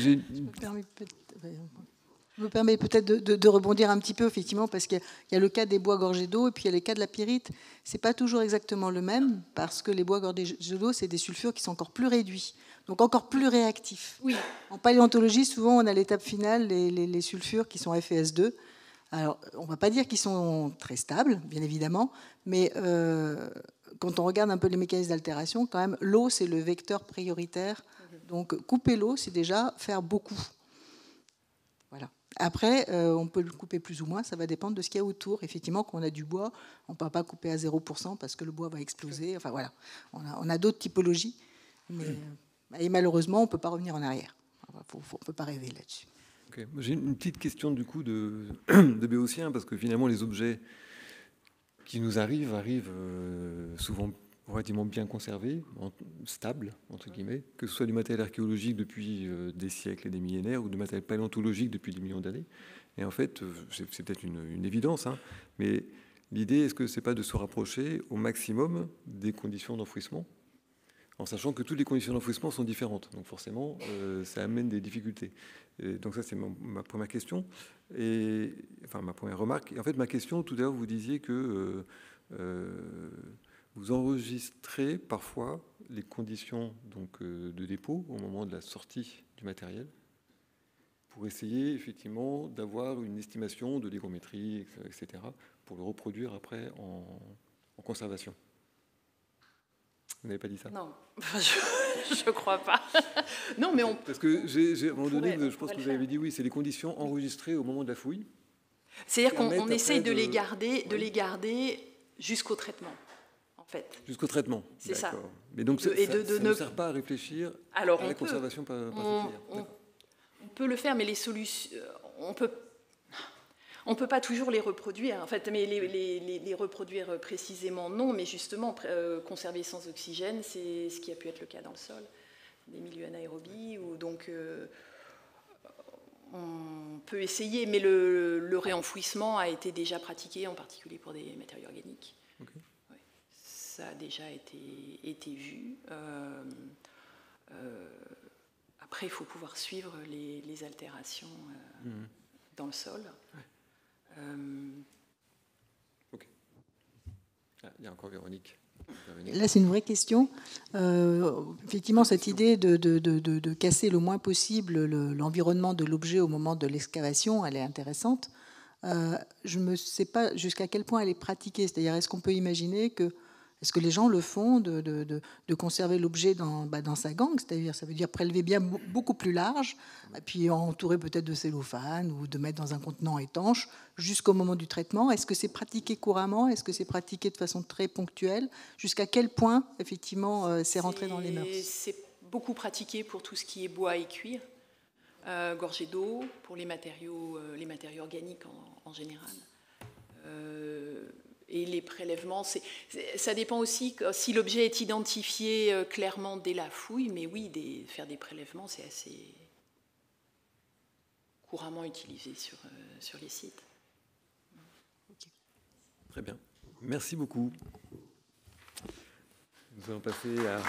Je me permets peut-être de rebondir un petit peu, effectivement, parce qu'il y a le cas des bois gorgés d'eau et puis il y a le cas de la pyrite. Ce n'est pas toujours exactement le même, parce que les bois gorgés d'eau, c'est des sulfures qui sont encore plus réduits, donc encore plus réactifs. Oui. En paléontologie, souvent, on a l'étape finale, les sulfures qui sont FeS2. Alors, on ne va pas dire qu'ils sont très stables, bien évidemment, mais quand on regarde un peu les mécanismes d'altération, quand même, l'eau, c'est le vecteur prioritaire. Donc, couper l'eau, c'est déjà faire beaucoup. Voilà. Après, on peut le couper plus ou moins, ça va dépendre de ce qu'il y a autour. Effectivement, quand on a du bois, on ne peut pas couper à 0% parce que le bois va exploser. Enfin voilà, on a d'autres typologies, et malheureusement, on ne peut pas revenir en arrière. On ne peut pas rêver là-dessus. Okay. J'ai une petite question du coup de béotien, parce que finalement, les objets qui nous arrivent souvent relativement bien conservés, stables, entre guillemets, que ce soit du matériel archéologique depuis des siècles et des millénaires ou du matériel paléontologique depuis des millions d'années. Et en fait, c'est peut-être une évidence, hein, mais l'idée, est-ce que c'est pas de se rapprocher au maximum des conditions d'enfouissement, en sachant que toutes les conditions d'enfouissement sont différentes. Donc forcément, ça amène des difficultés. Et donc ça, c'est ma première question. Enfin, ma première remarque. Et en fait, ma question, tout à l'heure, vous disiez que... vous enregistrez parfois les conditions donc, de dépôt au moment de la sortie du matériel pour essayer effectivement d'avoir une estimation de l'hygrométrie, etc., pour le reproduire après en conservation. Vous n'avez pas dit ça? Non, je ne crois pas. Non, mais on... Parce que à un moment donné, je pense que vous avez dit oui, c'est les conditions enregistrées au moment de la fouille. C'est-à-dire qu'on essaye de les garder jusqu'au traitement. En fait. Jusqu'au traitement. C'est ça. Mais donc, ça ne sert pas à réfléchir à la conservation par on peut le faire, mais les solutions... On peut pas toujours les reproduire. En fait, mais les reproduire précisément, non. Mais justement, conserver sans oxygène, c'est ce qui a pu être le cas dans le sol. Des milieux anaérobies, où donc... on peut essayer, mais le réenfouissement a été déjà pratiqué, en particulier pour des matériaux organiques. Okay. Ça a déjà été vu. Après, il faut pouvoir suivre les altérations dans le sol. Ouais. Ok. Il y a encore Véronique. Là, c'est une vraie question. Effectivement, cette idée de casser le moins possible l'environnement de l'objet au moment de l'excavation, elle est intéressante. Je ne sais pas jusqu'à quel point elle est pratiquée. C'est-à-dire, est-ce qu'on peut imaginer que... Est-ce que les gens le font de conserver l'objet dans sa gangue? C'est-à-dire, ça veut dire prélever bien beaucoup plus large, et puis entourer peut-être de cellophane ou de mettre dans un contenant étanche jusqu'au moment du traitement. Est-ce que c'est pratiqué couramment? Est-ce que c'est pratiqué de façon très ponctuelle? Jusqu'à quel point, effectivement, c'est rentré dans les mœurs? C'est beaucoup pratiqué pour tout ce qui est bois et cuir. gorgées d'eau pour les matériaux organiques en général. Et les prélèvements, ça dépend aussi si l'objet est identifié clairement dès la fouille, mais oui, faire des prélèvements, c'est assez couramment utilisé sur les sites. Okay. Très bien. Merci beaucoup. Nous allons passer à...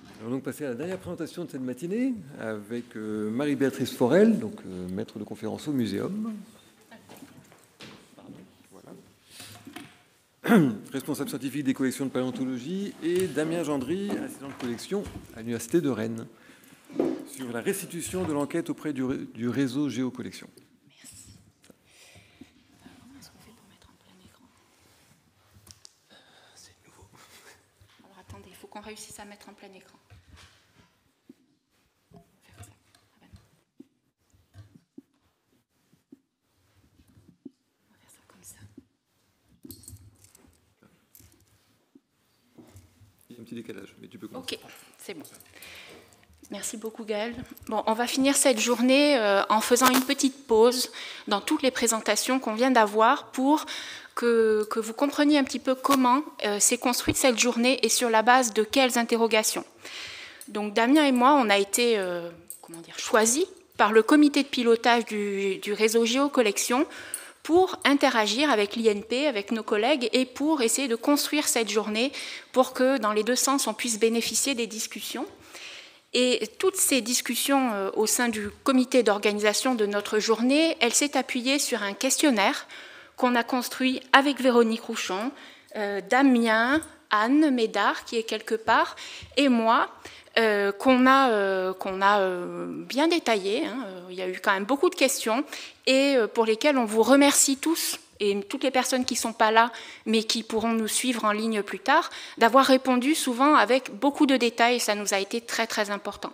Nous allons donc passer à la dernière présentation de cette matinée avec Marie-Béatrice Forel, donc maître de conférence au Muséum. Responsable scientifique des collections de paléontologie, et Damien Gendry, assistant de collection à l'Université de Rennes, sur la restitution de l'enquête auprès du réseau Géocollection. Merci. Comment est-ce qu'on fait pour mettre en plein écran? C'est nouveau. Alors attendez, il faut qu'on réussisse à mettre en plein écran. Petit décalage, mais tu peux commencer. Ok, c'est bon. Merci beaucoup Gaël. Bon, on va finir cette journée en faisant une petite pause dans toutes les présentations qu'on vient d'avoir pour que vous compreniez un petit peu comment s'est construite cette journée et sur la base de quelles interrogations. Donc Damien et moi, on a été choisis par le comité de pilotage du réseau Géocollection pour interagir avec l'INP, avec nos collègues, et pour essayer de construire cette journée pour que, dans les deux sens, on puisse bénéficier des discussions. Et toutes ces discussions au sein du comité d'organisation de notre journée, elle s'est appuyée sur un questionnaire qu'on a construit avec Véronique Rouchon, Damien, Anne Médard, qui est quelque part, et moi, qu'on a bien détaillé. Il y a eu quand même beaucoup de questions et pour lesquelles on vous remercie tous et toutes les personnes qui ne sont pas là mais qui pourront nous suivre en ligne plus tard, d'avoir répondu souvent avec beaucoup de détails et ça nous a été très très important.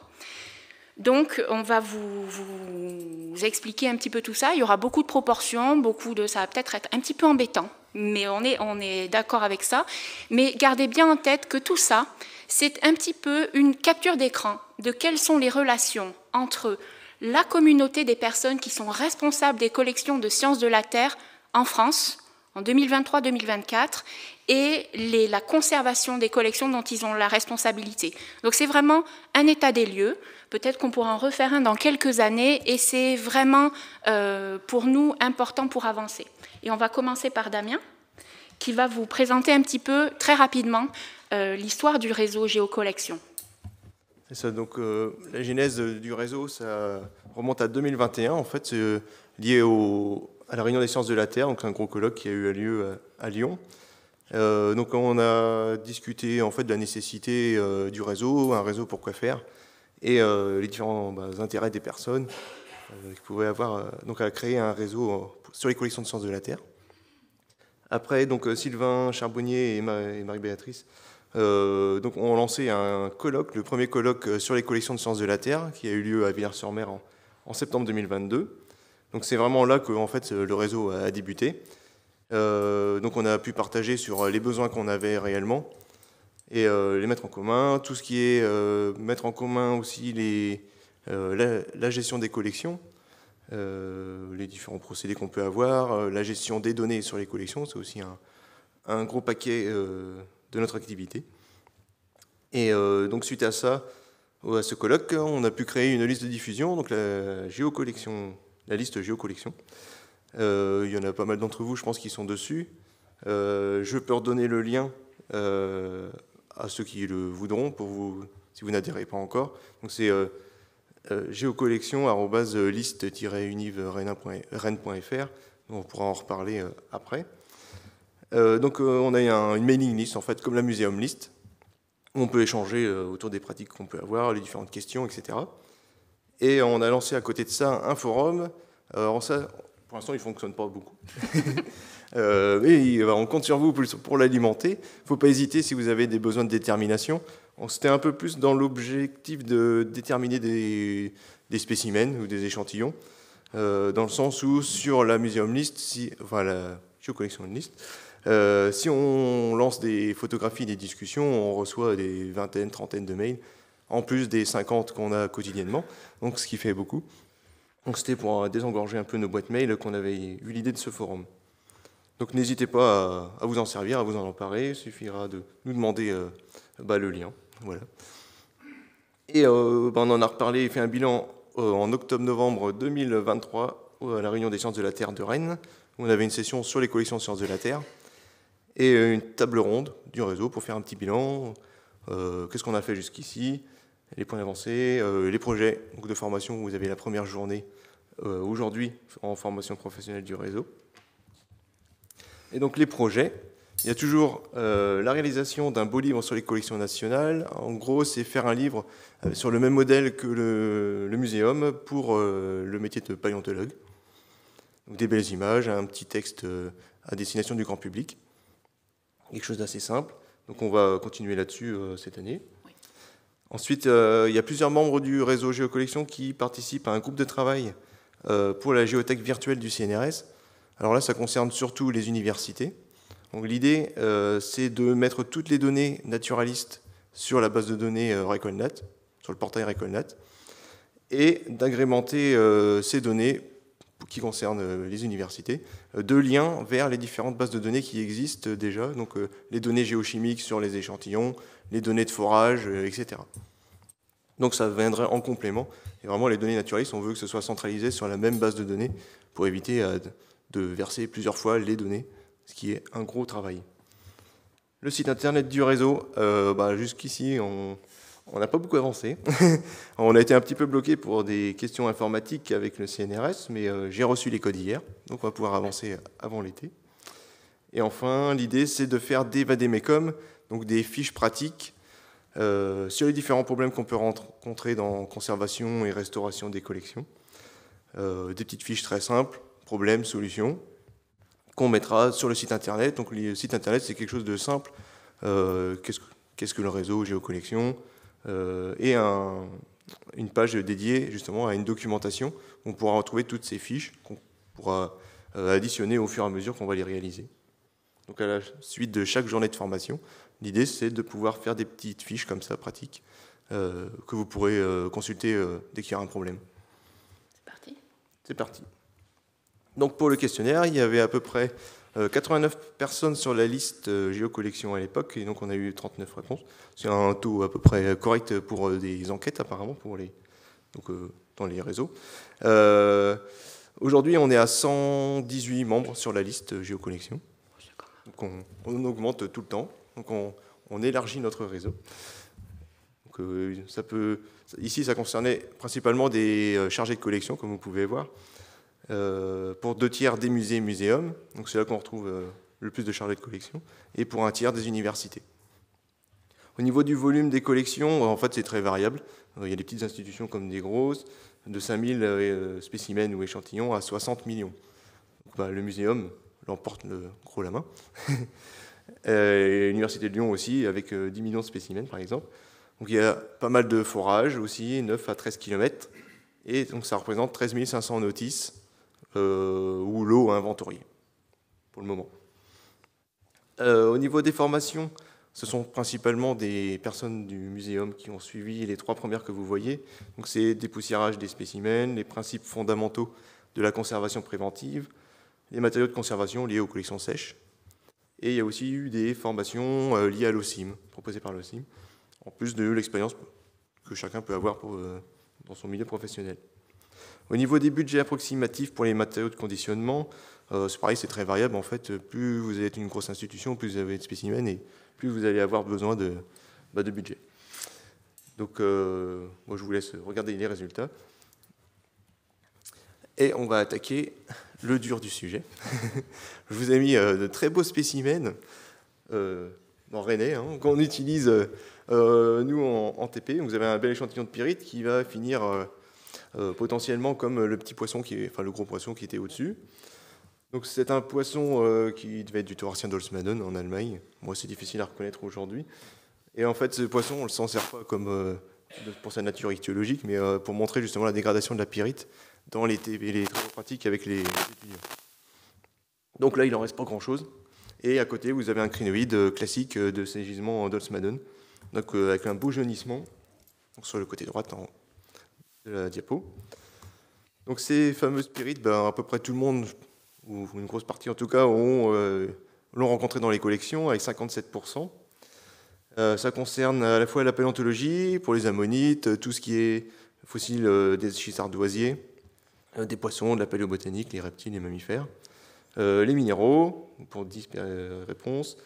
Donc on va vous expliquer un petit peu tout ça. Il y aura beaucoup de proportions, ça va peut-être être un petit peu embêtant, mais on est d'accord avec ça. Mais gardez bien en tête que tout ça, c'est un petit peu une capture d'écran de quelles sont les relations entre la communauté des personnes qui sont responsables des collections de sciences de la Terre en France, en 2023-2024, et la conservation des collections dont ils ont la responsabilité. Donc c'est vraiment un état des lieux. Peut-être qu'on pourra en refaire un dans quelques années, et c'est vraiment pour nous important pour avancer. Et on va commencer par Damien, qui va vous présenter un petit peu, très rapidement, l'histoire du réseau Géocollection. C'est ça, donc la genèse du réseau, ça remonte à 2021, en fait, c'est lié à la Réunion des sciences de la Terre, donc un gros colloque qui a eu lieu à Lyon. Donc on a discuté en fait de la nécessité du réseau, un réseau pour quoi faire, et les différents intérêts des personnes qui pouvaient avoir, donc à créer un réseau sur les collections de sciences de la Terre. Après, donc Sylvain Charbonnier et Marie-Béatrice donc ont lancé un colloque, le premier colloque sur les collections de sciences de la Terre, qui a eu lieu à Villars-sur-Mer en septembre 2022. Donc c'est vraiment là que en fait, le réseau a débuté. Donc on a pu partager sur les besoins qu'on avait réellement et les mettre en commun. Tout ce qui est mettre en commun aussi la gestion des collections, les différents procédés qu'on peut avoir, la gestion des données sur les collections, c'est aussi un gros paquet de notre activité. Et donc suite à ça, à ce colloque, on a pu créer une liste de diffusion, donc la liste Géocollection. Il y en a pas mal d'entre vous, je pense, qui sont dessus. Je peux redonner le lien à ceux qui le voudront, pour vous, si vous n'adhérez pas encore. Donc c'est géocollection@liste-univ-rennes.fr. On pourra en reparler après. Donc on a une mailing list, en fait, comme la Muséum List, où on peut échanger autour des pratiques qu'on peut avoir, les différentes questions, etc. Et on a lancé à côté de ça un forum. Alors ça, pour l'instant, il ne fonctionne pas beaucoup. Mais on compte sur vous pour l'alimenter. Il ne faut pas hésiter si vous avez des besoins de détermination. C'était un peu plus dans l'objectif de déterminer des spécimens ou des échantillons, dans le sens où sur la Muséum List, géocollectionniste. Si on lance des photographies, des discussions, on reçoit des vingtaines, trentaines de mails, en plus des 50 qu'on a quotidiennement, donc ce qui fait beaucoup. Donc c'était pour désengorger un peu nos boîtes mail qu'on avait eu l'idée de ce forum. Donc n'hésitez pas à vous en servir, à vous en emparer, il suffira de nous demander le lien. Voilà. Et on en a reparlé, fait un bilan en octobre-novembre 2023 à la réunion des sciences de la Terre de Rennes, où on avait une session sur les collections de sciences de la Terre, et une table ronde du réseau pour faire un petit bilan, qu'est-ce qu'on a fait jusqu'ici, les points d'avancée, les projets de formation. Vous avez la première journée aujourd'hui en formation professionnelle du réseau. Et donc les projets, il y a toujours la réalisation d'un beau livre sur les collections nationales. En gros, c'est faire un livre sur le même modèle que le muséum pour le métier de paléontologue. Donc des belles images, un petit texte à destination du grand public. Quelque chose d'assez simple. Donc on va continuer là-dessus cette année. Oui. Ensuite, il y a plusieurs membres du réseau Géocollection qui participent à un groupe de travail pour la géothèque virtuelle du CNRS. Alors là, ça concerne surtout les universités. Donc l'idée, c'est de mettre toutes les données naturalistes sur la base de données RecolNet, sur le portail RecolNet, et d'agrémenter ces données qui concernent les universités, de liens vers les différentes bases de données qui existent déjà, donc les données géochimiques sur les échantillons, les données de forage, etc. Donc ça viendrait en complément. Et vraiment, les données naturalistes, on veut que ce soit centralisé sur la même base de données pour éviter de verser plusieurs fois les données, ce qui est un gros travail. Le site internet du réseau, jusqu'ici, on n'a pas beaucoup avancé. On a été un petit peu bloqué pour des questions informatiques avec le CNRS, mais j'ai reçu les codes hier, donc on va pouvoir avancer avant l'été. Et enfin, l'idée, c'est de faire des vadémécum, donc des fiches pratiques sur les différents problèmes qu'on peut rencontrer dans conservation et restauration des collections. Des petites fiches très simples, problèmes, solutions, qu'on mettra sur le site internet. Donc le site internet, c'est quelque chose de simple. Qu'est-ce que le réseau Géocollection et une page dédiée justement à une documentation. On pourra retrouver toutes ces fiches qu'on pourra additionner au fur et à mesure qu'on va les réaliser. Donc à la suite de chaque journée de formation, l'idée c'est de pouvoir faire des petites fiches comme ça, pratiques, que vous pourrez consulter dès qu'il y a un problème. C'est parti. C'est parti. Donc pour le questionnaire, il y avait à peu près 89 personnes sur la liste Géocollection à l'époque, et donc on a eu 39 réponses. C'est un taux à peu près correct pour des enquêtes apparemment, dans les réseaux. Aujourd'hui, on est à 118 membres sur la liste Géocollection. Donc on augmente tout le temps, donc on élargit notre réseau. Donc, ici, ça concernait principalement des chargés de collection, comme vous pouvez voir. Pour 2/3 des musées et muséums, donc c'est là qu'on retrouve le plus de chargés de collection, et pour 1/3 des universités. Au niveau du volume des collections, en fait c'est très variable. Il y a des petites institutions comme des grosses, de 5000 spécimens ou échantillons à 60 millions. Donc, le muséum l'emporte gros la main. L'université de Lyon aussi, avec 10 millions de spécimens par exemple. Donc il y a pas mal de forages aussi, 9 à 13 km, et donc ça représente 13 500 notices ou lots inventoriés, pour le moment. Au niveau des formations, ce sont principalement des personnes du muséum qui ont suivi les 3 premières que vous voyez. Donc c'est dépoussiérage des spécimens, les principes fondamentaux de la conservation préventive, les matériaux de conservation liés aux collections sèches. Et il y a aussi eu des formations liées à l'OCIM, proposées par l'OCIM, en plus de l'expérience que chacun peut avoir dans son milieu professionnel. Au niveau des budgets approximatifs pour les matériaux de conditionnement, c'est pareil, c'est très variable. En fait, plus vous êtes une grosse institution, plus vous avez de spécimens et plus vous allez avoir besoin de budget. Donc, moi, je vous laisse regarder les résultats. Et on va attaquer le dur du sujet. Je vous ai mis de très beaux spécimens en rennais, qu'on utilise nous en TP. Vous avez un bel échantillon de pyrite qui va finir potentiellement comme le petit poisson, le gros poisson qui était au-dessus. Donc c'est un poisson qui devait être du Thoracien d'Holzmaden en Allemagne. Moi, c'est difficile à reconnaître aujourd'hui. Et en fait, ce poisson, on ne s'en sert pas comme pour sa nature ichthyologique, mais pour montrer justement la dégradation de la pyrite dans les travaux pratiques avec les étudiants. Donc là, il n'en reste pas grand-chose. Et à côté, vous avez un crinoïde classique de ces gisements d'Holzmaden, donc avec un beau jaunissement sur le côté droit de la diapo. Donc ces fameux spirites, à peu près tout le monde, ou une grosse partie en tout cas, l'ont rencontré dans les collections avec 57%. Ça concerne à la fois la paléontologie, pour les ammonites, tout ce qui est fossiles des schizardoisiers, des poissons, de la paléobotanique, les reptiles, les mammifères, les minéraux, pour 10 réponses,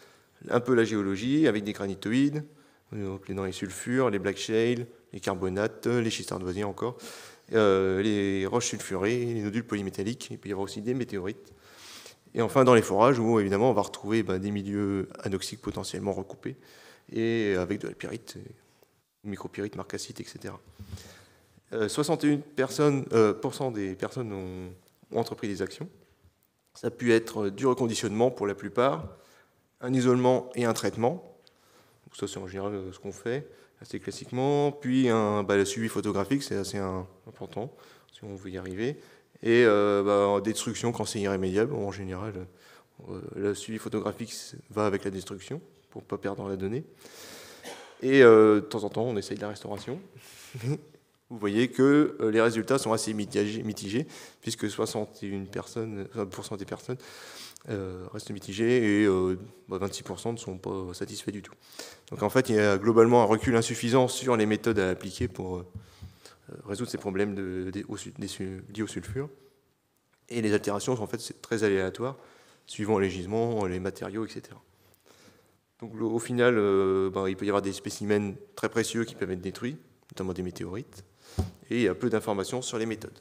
un peu la géologie avec des granitoïdes, dans les sulfures, les black shale, les carbonates, les schizardoisiers encore, les roches sulfurées, les nodules polymétalliques, il peut y avoir aussi des météorites. Et enfin dans les forages où évidemment on va retrouver des milieux anoxiques potentiellement recoupés et avec de la pyrite, micropyrite, marcassite, etc. 61% des personnes ont entrepris des actions. Ça a pu être du reconditionnement pour la plupart, un isolement et un traitement. Donc ça c'est en général ce qu'on fait assez classiquement. Puis le suivi photographique, c'est assez important si on veut y arriver. Et destruction quand c'est irrémédiable. En général, le suivi photographique va avec la destruction pour ne pas perdre la donnée. Et de temps en temps, on essaye de la restauration. Vous voyez que les résultats sont assez mitigés, puisque 61% des personnes restent mitigées et 26% ne sont pas satisfaits du tout. Donc en fait, il y a globalement un recul insuffisant sur les méthodes à appliquer pour résoudre ces problèmes liés au sulfure. Et les altérations, en fait, c'est très aléatoire, suivant les gisements, les matériaux, etc. Donc au final, il peut y avoir des spécimens très précieux qui peuvent être détruits, notamment des météorites, et il y a peu d'informations sur les méthodes.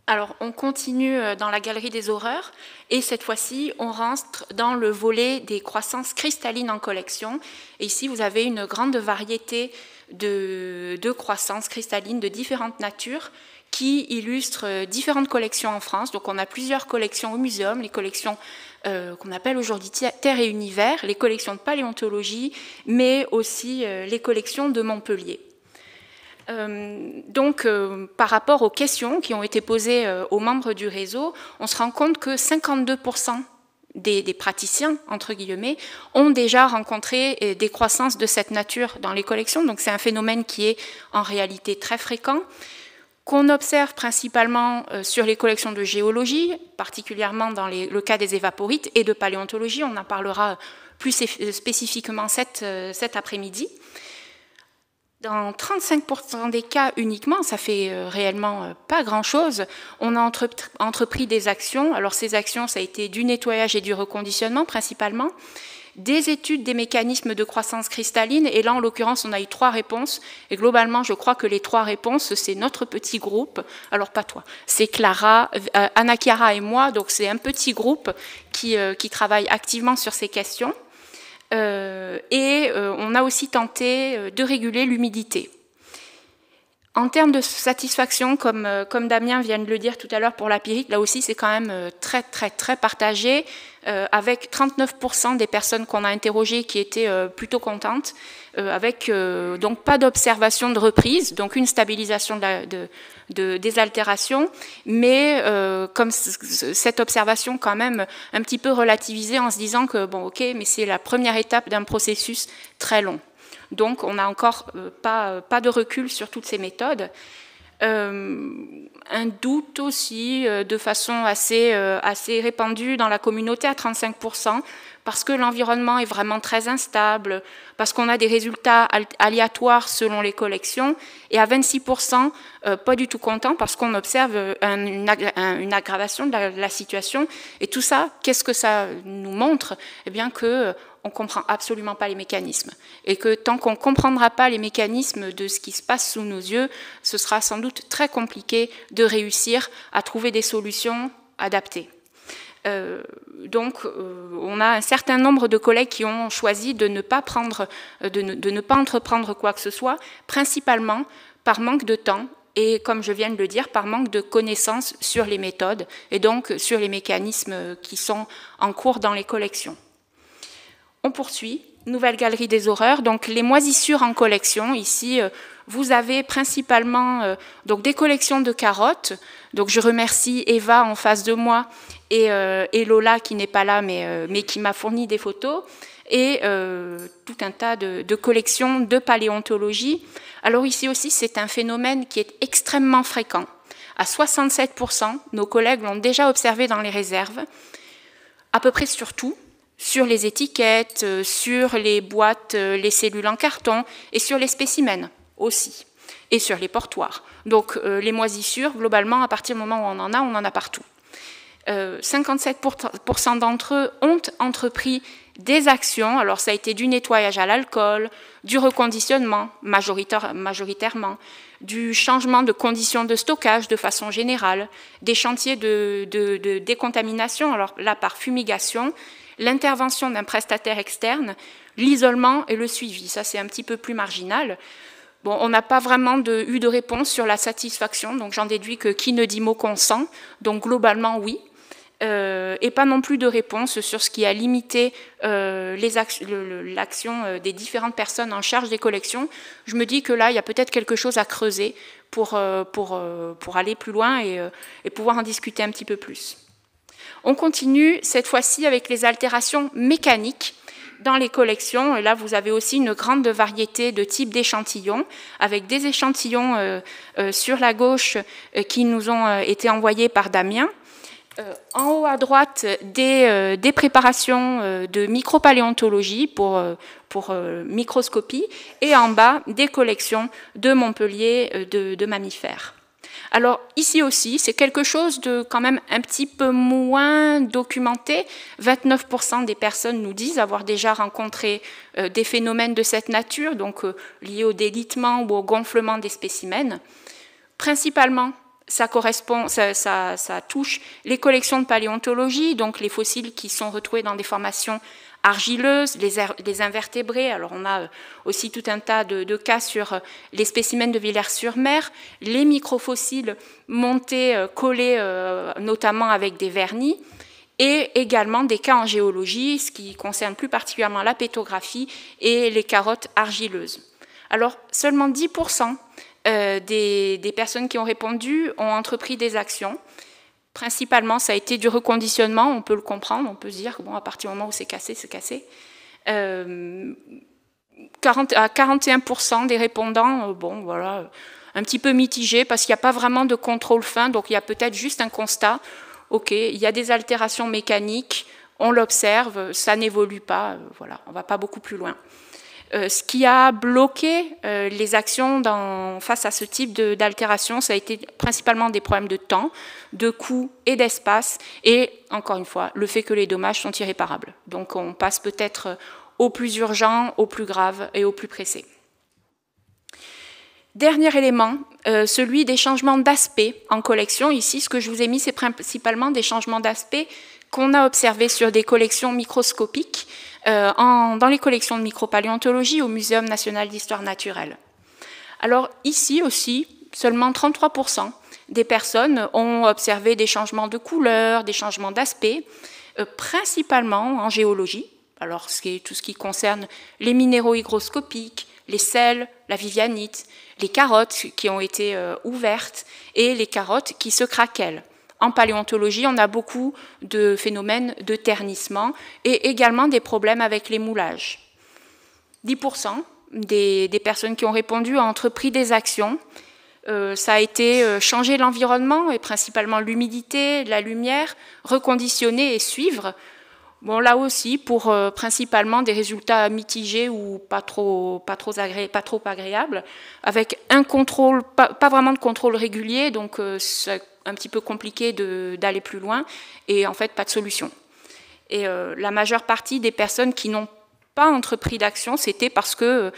Alors, on continue dans la galerie des horreurs, et cette fois-ci, on rentre dans le volet des croissances cristallines en collection. Et ici, vous avez une grande variété de croissances cristallines de différentes natures qui illustrent différentes collections en France. Donc, on a plusieurs collections au muséum, les collections qu'on appelle aujourd'hui Terre et Univers, les collections de paléontologie, mais aussi les collections de Montpellier. Par rapport aux questions qui ont été posées aux membres du réseau, on se rend compte que 52% des praticiens, entre guillemets, ont déjà rencontré des croissances de cette nature dans les collections. Donc c'est un phénomène qui est en réalité très fréquent, qu'on observe principalement sur les collections de géologie, particulièrement dans le cas des évaporites, et de paléontologie. On en parlera plus spécifiquement cet après-midi. Dans 35% des cas uniquement, ça fait réellement pas grand-chose, on a entrepris des actions. Alors ces actions, ça a été du nettoyage et du reconditionnement principalement, des études des mécanismes de croissance cristalline, et là en l'occurrence on a eu 3 réponses, et globalement je crois que les 3 réponses c'est notre petit groupe, alors pas toi, c'est Clara, Anna Chiara et moi, donc c'est un petit groupe qui travaille activement sur ces questions. On a aussi tenté de réguler l'humidité. En termes de satisfaction, comme Damien vient de le dire tout à l'heure pour la pyrite, là aussi c'est quand même très très très partagé, avec 39% des personnes qu'on a interrogées qui étaient plutôt contentes, avec donc pas d'observation de reprise, donc une stabilisation des altérations, mais comme cette observation quand même un petit peu relativisée en se disant que bon ok, mais c'est la première étape d'un processus très long. Donc on n'a encore pas de recul sur toutes ces méthodes. Un doute aussi de façon assez répandue dans la communauté à 35%, parce que l'environnement est vraiment très instable, parce qu'on a des résultats aléatoires selon les collections, et à 26%, pas du tout content, parce qu'on observe une aggravation de la situation. Et tout ça, qu'est-ce que ça nous montre? Eh bien que on ne comprend absolument pas les mécanismes. Et que tant qu'on ne comprendra pas les mécanismes de ce qui se passe sous nos yeux, ce sera sans doute très compliqué de réussir à trouver des solutions adaptées. On a un certain nombre de collègues qui ont choisi de ne pas entreprendre quoi que ce soit, principalement par manque de temps et, comme je viens de le dire, par manque de connaissances sur les méthodes et donc sur les mécanismes qui sont en cours dans les collections. On poursuit, nouvelle galerie des horreurs, donc les moisissures en collection. Ici, vous avez principalement donc des collections de carottes. Donc je remercie Eva en face de moi et Lola qui n'est pas là mais qui m'a fourni des photos, et tout un tas de collections de paléontologie. Alors ici aussi, c'est un phénomène qui est extrêmement fréquent. À 67%, nos collègues l'ont déjà observé dans les réserves, à peu près sur tout, sur les étiquettes, sur les boîtes, les cellules en carton, et sur les spécimens aussi, et sur les portoirs. Donc les moisissures, globalement, à partir du moment où on en a partout. 57% d'entre eux ont entrepris des actions, alors ça a été du nettoyage à l'alcool, du reconditionnement majoritairement, du changement de conditions de stockage de façon générale, des chantiers de décontamination, alors là par fumigation, l'intervention d'un prestataire externe, l'isolement et le suivi. Ça, c'est un petit peu plus marginal. Bon, on n'a pas vraiment eu de réponse sur la satisfaction, donc j'en déduis que qui ne dit mot consent, donc globalement oui. Et pas non plus de réponse sur ce qui a limité l'action des différentes personnes en charge des collections. Je me dis que là, il y a peut-être quelque chose à creuser pour aller plus loin et pouvoir en discuter un petit peu plus. On continue cette fois-ci avec les altérations mécaniques dans les collections. Et là, vous avez aussi une grande variété de types d'échantillons, avec des échantillons sur la gauche qui nous ont été envoyés par Damien. En haut à droite, des préparations de micropaléontologie pour microscopie, et en bas, des collections de Montpellier de mammifères. Alors ici aussi, c'est quelque chose de quand même un petit peu moins documenté. 29% des personnes nous disent avoir déjà rencontré des phénomènes de cette nature, donc liés au délitement ou au gonflement des spécimens. Principalement, ça touche les collections de paléontologie, donc les fossiles qui sont retrouvés dans des formations argileuses, les invertébrés. Alors on a aussi tout un tas de cas sur les spécimens de Villers-sur-Mer, les microfossiles montés, collés notamment avec des vernis, et également des cas en géologie, ce qui concerne plus particulièrement la pétographie et les carottes argileuses. Alors seulement 10% des personnes qui ont répondu ont entrepris des actions. Principalement, ça a été du reconditionnement, on peut le comprendre, on peut se dire que bon, à partir du moment où c'est cassé, c'est cassé. À 41% des répondants, bon, voilà, un petit peu mitigé parce qu'il n'y a pas vraiment de contrôle fin, donc il y a peut-être juste un constat. Ok, il y a des altérations mécaniques, on l'observe, ça n'évolue pas, voilà, on ne va pas beaucoup plus loin. Ce qui a bloqué les actions face à ce type d'altération, ça a été principalement des problèmes de temps, de coût et d'espace, et encore une fois, le fait que les dommages sont irréparables. Donc on passe peut-être au plus urgent, au plus grave et au plus pressé. Dernier élément, celui des changements d'aspect en collection. Ici, ce que je vous ai mis, c'est principalement des changements d'aspect qu'on a observés sur des collections microscopiques, dans les collections de micropaléontologie au Muséum national d'histoire naturelle. Alors ici aussi, seulement 33% des personnes ont observé des changements de couleur, des changements d'aspect, principalement en géologie. Alors tout ce qui concerne les minéraux hygroscopiques, les sels, la vivianite, les carottes qui ont été ouvertes et les carottes qui se craquellent. En paléontologie, on a beaucoup de phénomènes de ternissement et également des problèmes avec les moulages. 10% des personnes qui ont répondu ont entrepris des actions. Ça a été changer l'environnement, et principalement l'humidité, la lumière, reconditionner et suivre. Bon, là aussi, pour principalement des résultats mitigés ou pas trop agréables, avec un contrôle, pas vraiment de contrôle régulier, donc c'est un petit peu compliqué d'aller plus loin, et en fait pas de solution. Et la majeure partie des personnes qui n'ont pas entrepris d'action, c'était parce que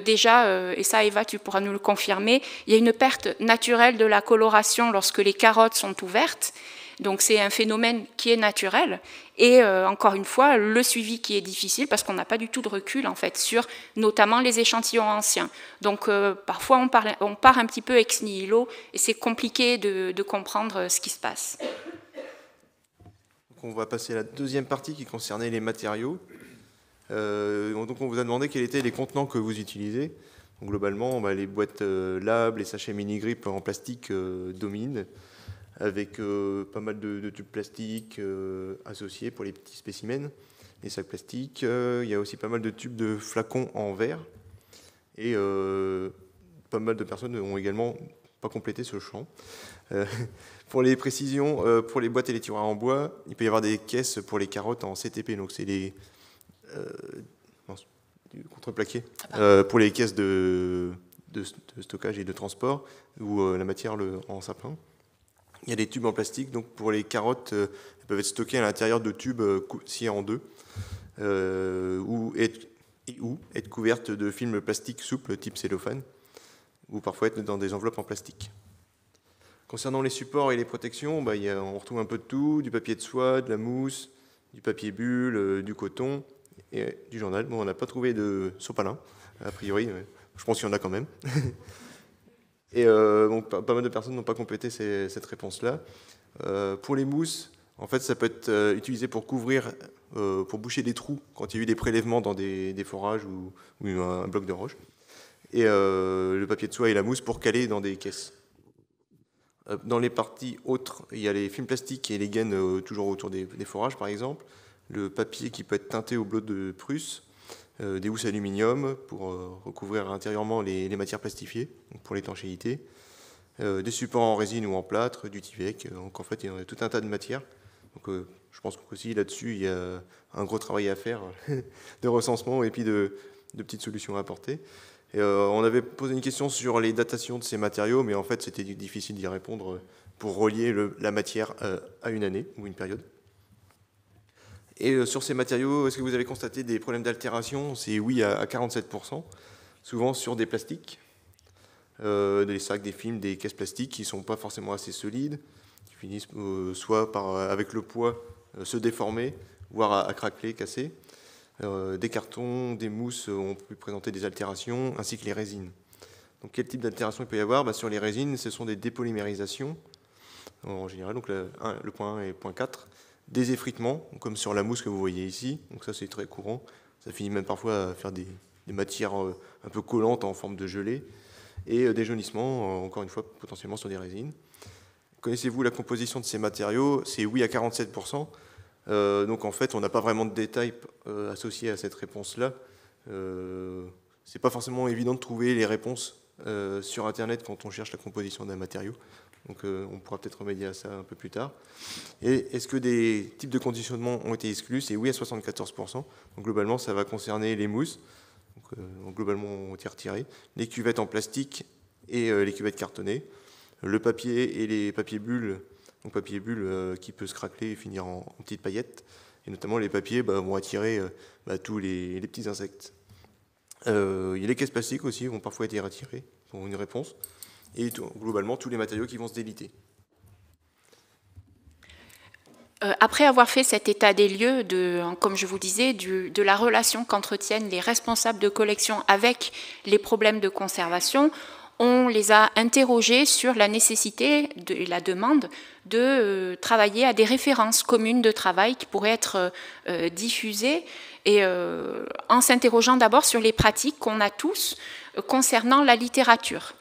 déjà, et ça Eva tu pourras nous le confirmer, il y a une perte naturelle de la coloration lorsque les carottes sont ouvertes, donc c'est un phénomène qui est naturel, et encore une fois, le suivi qui est difficile parce qu'on n'a pas du tout de recul en fait sur notamment les échantillons anciens. Donc parfois on part un petit peu ex nihilo et c'est compliqué de comprendre ce qui se passe. Donc on va passer à la deuxième partie qui concernait les matériaux. Donc on vous a demandé quels étaient les contenants que vous utilisez. Donc globalement, les boîtes lab, les sachets mini-grip en plastique dominent. avec pas mal de tubes plastiques associés pour les petits spécimens, les sacs plastiques. Il y a aussi pas mal de tubes de flacons en verre. Et pas mal de personnes n'ont également pas complété ce champ. Pour les précisions, pour les boîtes et les tiroirs en bois, il peut y avoir des caisses pour les carottes en CTP, donc c'est les contreplaqué, pour les caisses de stockage et de transport, ou la matière en sapin. Il y a des tubes en plastique, donc pour les carottes, elles peuvent être stockées à l'intérieur de tubes sciés en deux, ou être couvertes de film plastique souple type cellophane, ou parfois être dans des enveloppes en plastique. Concernant les supports et les protections, on retrouve un peu de tout, du papier de soie, de la mousse, du papier bulle, du coton et du journal. Bon, on n'a pas trouvé de sopalin, a priori, je pense qu'il y en a quand même. Et pas mal de personnes n'ont pas complété cette réponse-là. Pour les mousses, en fait, ça peut être utilisé pour couvrir, pour boucher des trous quand il y a eu des prélèvements dans des forages ou un bloc de roche. Et le papier de soie et la mousse pour caler dans des caisses. Dans les parties autres, il y a les films plastiques et les gaines toujours autour des forages, par exemple. Le papier qui peut être teinté au bleu de Prusse, des housses aluminium pour recouvrir intérieurement les matières plastifiées, donc pour l'étanchéité, des supports en résine ou en plâtre, du Tyvek. Donc en fait, il y a tout un tas de matières. Donc je pense qu'aussi là-dessus, il y a un gros travail à faire de recensement et puis de petites solutions à apporter. Et on avait posé une question sur les datations de ces matériaux, mais en fait, c'était difficile d'y répondre pour relier la matière à une année ou une période. Et sur ces matériaux, est-ce que vous avez constaté des problèmes d'altération? C'est oui à 47%, souvent sur des plastiques, des sacs, des films, des caisses plastiques qui ne sont pas forcément assez solides, qui finissent soit avec le poids, se déformer, voire à craqueler, casser. Des cartons, des mousses ont pu présenter des altérations, ainsi que les résines. Donc quel type d'altération il peut y avoir? Sur les résines, ce sont des dépolymérisations, en général, donc le point 1 et le point 4. Des effritements, comme sur la mousse que vous voyez ici, donc ça c'est très courant. Ça finit même parfois à faire des matières un peu collantes en forme de gelée. Et des jaunissements, encore une fois, potentiellement sur des résines. Connaissez-vous la composition de ces matériaux? C'est oui à 47%. Donc en fait, on n'a pas vraiment de détails associés à cette réponse-là. C'est pas forcément évident de trouver les réponses sur Internet quand on cherche la composition d'un matériau. Donc on pourra peut-être remédier à ça un peu plus tard. Et est-ce que des types de conditionnement ont été exclus? C'est oui à 74%. Donc globalement, ça va concerner les mousses, donc globalement ont été retirées, les cuvettes en plastique et les cuvettes cartonnées, le papier et les papiers bulles, donc papier bulle qui peut se craqueler et finir en petites paillettes, et notamment les papiers vont attirer tous les petits insectes. Les caisses plastiques aussi vont parfois être retirées pour une réponse. Et globalement, tous les matériaux qui vont se déliter. Après avoir fait cet état des lieux, comme je vous disais, de la relation qu'entretiennent les responsables de collection avec les problèmes de conservation, on les a interrogés sur la nécessité et la demande de travailler à des références communes de travail qui pourraient être diffusées, et en s'interrogeant d'abord sur les pratiques qu'on a tous concernant la littérature.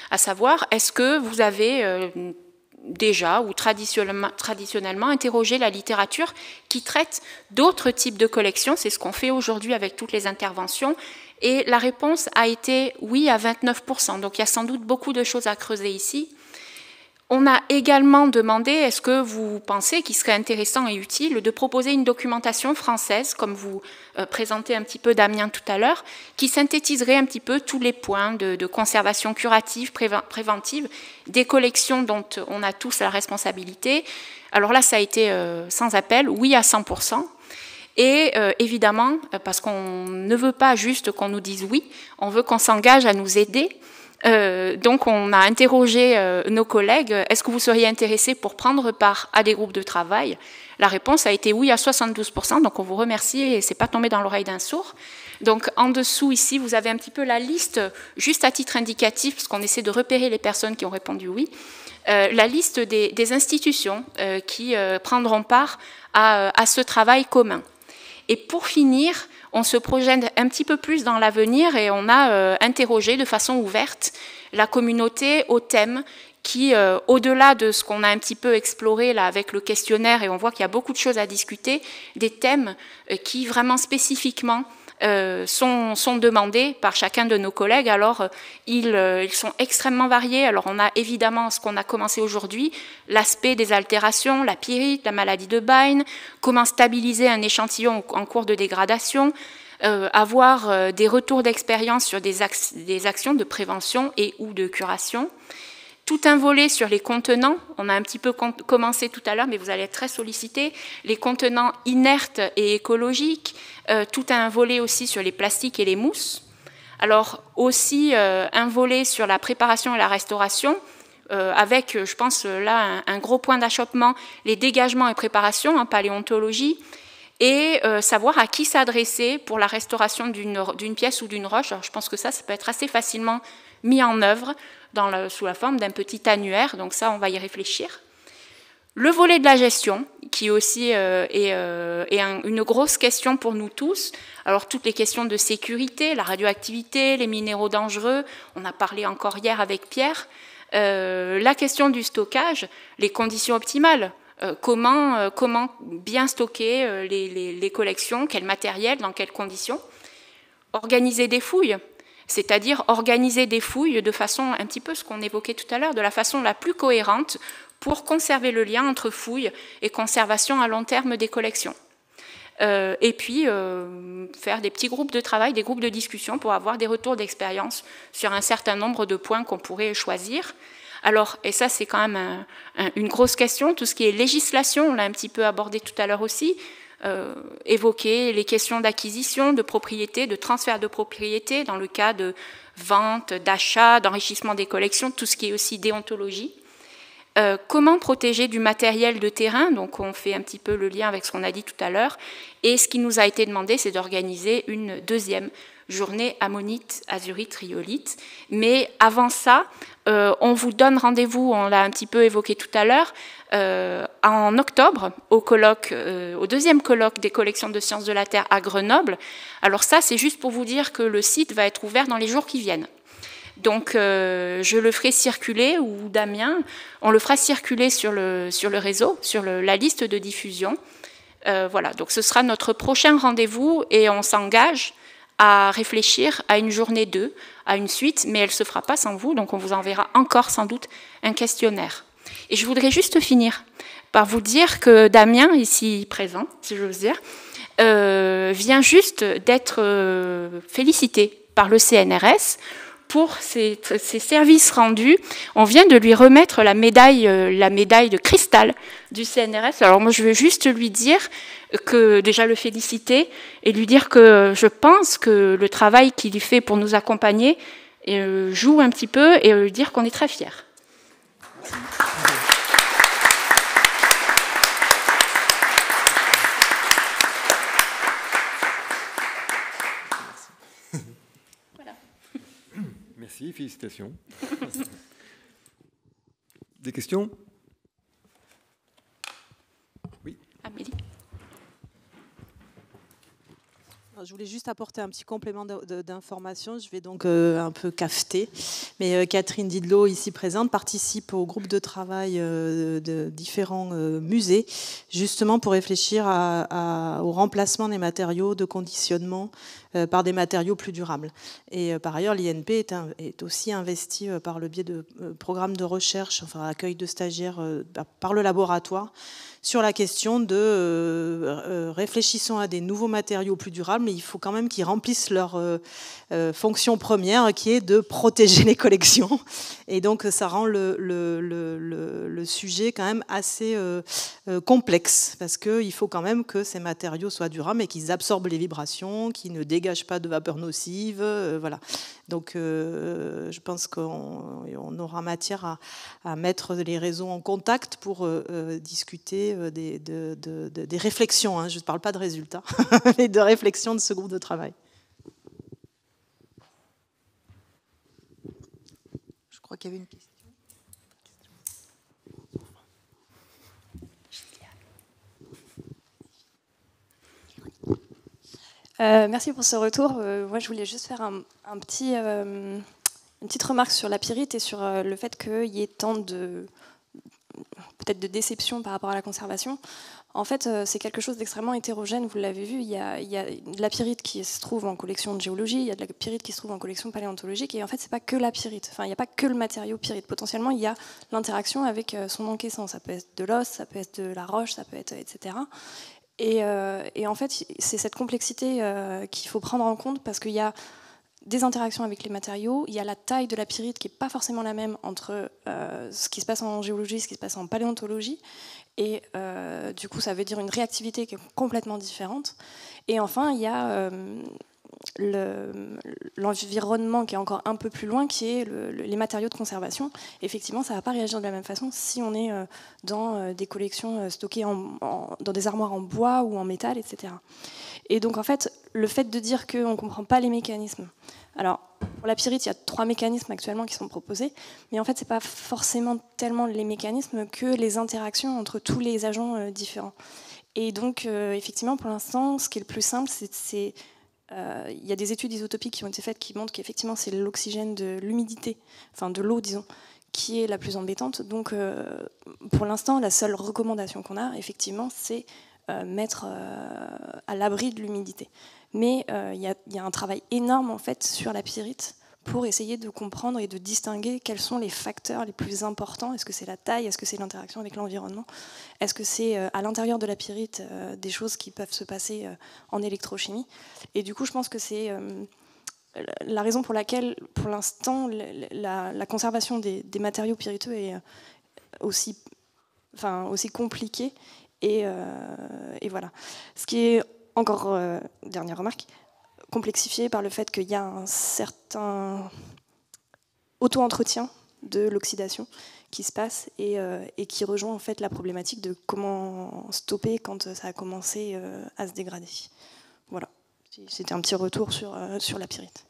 À savoir, est-ce que vous avez déjà ou traditionnellement interrogé la littérature qui traite d'autres types de collections? C'est ce qu'on fait aujourd'hui avec toutes les interventions. Et la réponse a été oui à 29%. Donc il y a sans doute beaucoup de choses à creuser ici. On a également demandé, est-ce que vous pensez qu'il serait intéressant et utile de proposer une documentation française, comme vous présentez un petit peu Damien tout à l'heure, qui synthétiserait un petit peu tous les points de conservation curative, préventive, des collections dont on a tous la responsabilité. Alors là, ça a été sans appel, oui à 100%. Et évidemment, parce qu'on ne veut pas juste qu'on nous dise oui, on veut qu'on s'engage à nous aider. Donc on a interrogé nos collègues, est-ce que vous seriez intéressés pour prendre part à des groupes de travail? La réponse a été oui à 72%, donc on vous remercie et c'est pas tombé dans l'oreille d'un sourd. Donc en dessous ici, vous avez un petit peu la liste, juste à titre indicatif, parce qu'on essaie de repérer les personnes qui ont répondu oui, la liste des institutions qui prendront part à ce travail commun. Et pour finir, on se projette un petit peu plus dans l'avenir et on a interrogé de façon ouverte la communauté au thème qui, au-delà de ce qu'on a un petit peu exploré là avec le questionnaire, et on voit qu'il y a beaucoup de choses à discuter, des thèmes qui vraiment spécifiquement sont demandés par chacun de nos collègues. Alors, ils sont extrêmement variés. Alors, on a évidemment ce qu'on a commencé aujourd'hui, l'aspect des altérations, la pyrite, la maladie de Bein, comment stabiliser un échantillon en cours de dégradation, avoir des retours d'expérience sur des actions de prévention et ou de curation. Tout un volet sur les contenants, on a un petit peu commencé tout à l'heure, mais vous allez être très sollicités, les contenants inertes et écologiques, tout un volet aussi sur les plastiques et les mousses. Alors aussi un volet sur la préparation et la restauration, avec, je pense, là, un gros point d'achoppement, les dégagements et préparations en paléontologie, et savoir à qui s'adresser pour la restauration d'une pièce ou d'une roche. Alors, je pense que ça peut être assez facilement mis en œuvre sous la forme d'un petit annuaire, donc ça, on va y réfléchir. Le volet de la gestion, qui aussi est une grosse question pour nous tous. Alors, toutes les questions de sécurité, la radioactivité, les minéraux dangereux, on a parlé encore hier avec Pierre. La question du stockage, les conditions optimales. Comment bien stocker les collections, quel matériel, dans quelles conditions. Organiser des fouilles, c'est-à-dire organiser des fouilles de façon, un petit peu ce qu'on évoquait tout à l'heure, de la façon la plus cohérente pour conserver le lien entre fouilles et conservation à long terme des collections. Et puis, faire des petits groupes de travail, des groupes de discussion pour avoir des retours d'expérience sur un certain nombre de points qu'on pourrait choisir. Alors, et ça c'est quand même une grosse question, tout ce qui est législation, on l'a un petit peu abordé tout à l'heure aussi, évoquer les questions d'acquisition, de propriété, de transfert de propriété dans le cas de vente, d'achat, d'enrichissement des collections, tout ce qui est aussi déontologie. Comment protéger du matériel de terrain, donc on fait un petit peu le lien avec ce qu'on a dit tout à l'heure, et ce qui nous a été demandé, c'est d'organiser une deuxième journée ammonite, azurite, rhyolite. Mais avant ça, on vous donne rendez-vous, on l'a un petit peu évoqué tout à l'heure, en octobre, au deuxième colloque des collections de sciences de la Terre à Grenoble. Alors ça, c'est juste pour vous dire que le site va être ouvert dans les jours qui viennent. Donc, je le ferai circuler, ou Damien, on le fera circuler sur le réseau, sur la liste de diffusion. Voilà, donc ce sera notre prochain rendez-vous et on s'engage à réfléchir à une journée 2, à une suite, mais elle ne se fera pas sans vous, donc on vous enverra encore sans doute un questionnaire. Et je voudrais juste finir par vous dire que Damien, ici présent, si j'ose dire, vient juste d'être félicité par le CNRS pour ses services rendus. On vient de lui remettre la médaille de cristal du CNRS. Alors moi, je veux juste lui dire que, déjà le féliciter et lui dire que je pense que le travail qu'il fait pour nous accompagner joue un petit peu, et lui dire qu'on est très fiers. Merci, félicitations. Des questions? Oui. Amélie. Je voulais juste apporter un petit complément d'information. Je vais donc un peu cafeter. Mais Catherine Didlot, ici présente, participe au groupe de travail de différents musées, justement pour réfléchir au remplacement des matériaux de conditionnement par des matériaux plus durables. Et par ailleurs, l'INP est aussi investi par le biais de programmes de recherche, enfin accueil de stagiaires par le laboratoire, sur la question de réfléchissons à des nouveaux matériaux plus durables, mais il faut quand même qu'ils remplissent leur fonction première, qui est de protéger les collections. Et donc ça rend le sujet quand même assez complexe, parce qu'il faut quand même que ces matériaux soient durables et qu'ils absorbent les vibrations, qu'ils ne dégagent pas de vapeur nocive. Voilà. Donc je pense qu'on aura matière à mettre les réseaux en contact pour discuter des réflexions, hein. Je ne parle pas de résultats, mais de réflexions de ce groupe de travail. Je crois qu'il y avait une question. Merci pour ce retour. Moi, je voulais juste faire un petit une petite remarque sur la pyrite et sur le fait qu'il y ait tant peut-être de déception par rapport à la conservation. En fait, c'est quelque chose d'extrêmement hétérogène, vous l'avez vu, il y a de la pyrite qui se trouve en collection de géologie, il y a de la pyrite qui se trouve en collection paléontologique, et en fait, c'est pas que la pyrite, enfin, il n'y a pas que le matériau pyrite. Potentiellement, il y a l'interaction avec son encaissant, ça peut être de l'os, ça peut être de la roche, ça peut être, etc. Et en fait, c'est cette complexité qu'il faut prendre en compte, parce qu'il y a des interactions avec les matériaux, il y a la taille de la pyrite qui n'est pas forcément la même entre ce qui se passe en géologie, ce qui se passe en paléontologie, et du coup ça veut dire une réactivité qui est complètement différente. Et enfin il y a l'environnement qui est encore un peu plus loin, qui est les matériaux de conservation. Effectivement, ça ne va pas réagir de la même façon si on est dans des collections stockées dans des armoires en bois ou en métal, etc. Et donc en fait, le fait de dire qu'on ne comprend pas les mécanismes. Alors, pour la pyrite, il y a 3 mécanismes actuellement qui sont proposés, mais en fait, ce n'est pas forcément tellement les mécanismes que les interactions entre tous les agents différents. Et donc, effectivement, pour l'instant, ce qui est le plus simple, il y a des études isotopiques qui ont été faites qui montrent qu'effectivement, c'est l'oxygène de l'humidité, enfin de l'eau, disons, qui est la plus embêtante. Donc, pour l'instant, la seule recommandation qu'on a, effectivement, c'est mettre à l'abri de l'humidité. Mais il y a un travail énorme en fait sur la pyrite pour essayer de comprendre et de distinguer quels sont les facteurs les plus importants. Est-ce que c'est la taille? Est-ce que c'est l'interaction avec l'environnement? Est-ce que c'est à l'intérieur de la pyrite des choses qui peuvent se passer en électrochimie? Et du coup, je pense que c'est la raison pour laquelle, pour l'instant, la conservation des matériaux pyriteux est aussi compliquée. Et voilà. Ce qui est encore, dernière remarque, complexifié par le fait qu'il y a un certain auto-entretien de l'oxydation qui se passe et qui rejoint en fait la problématique de comment stopper quand ça a commencé à se dégrader. Voilà. C'était un petit retour sur la pyrite.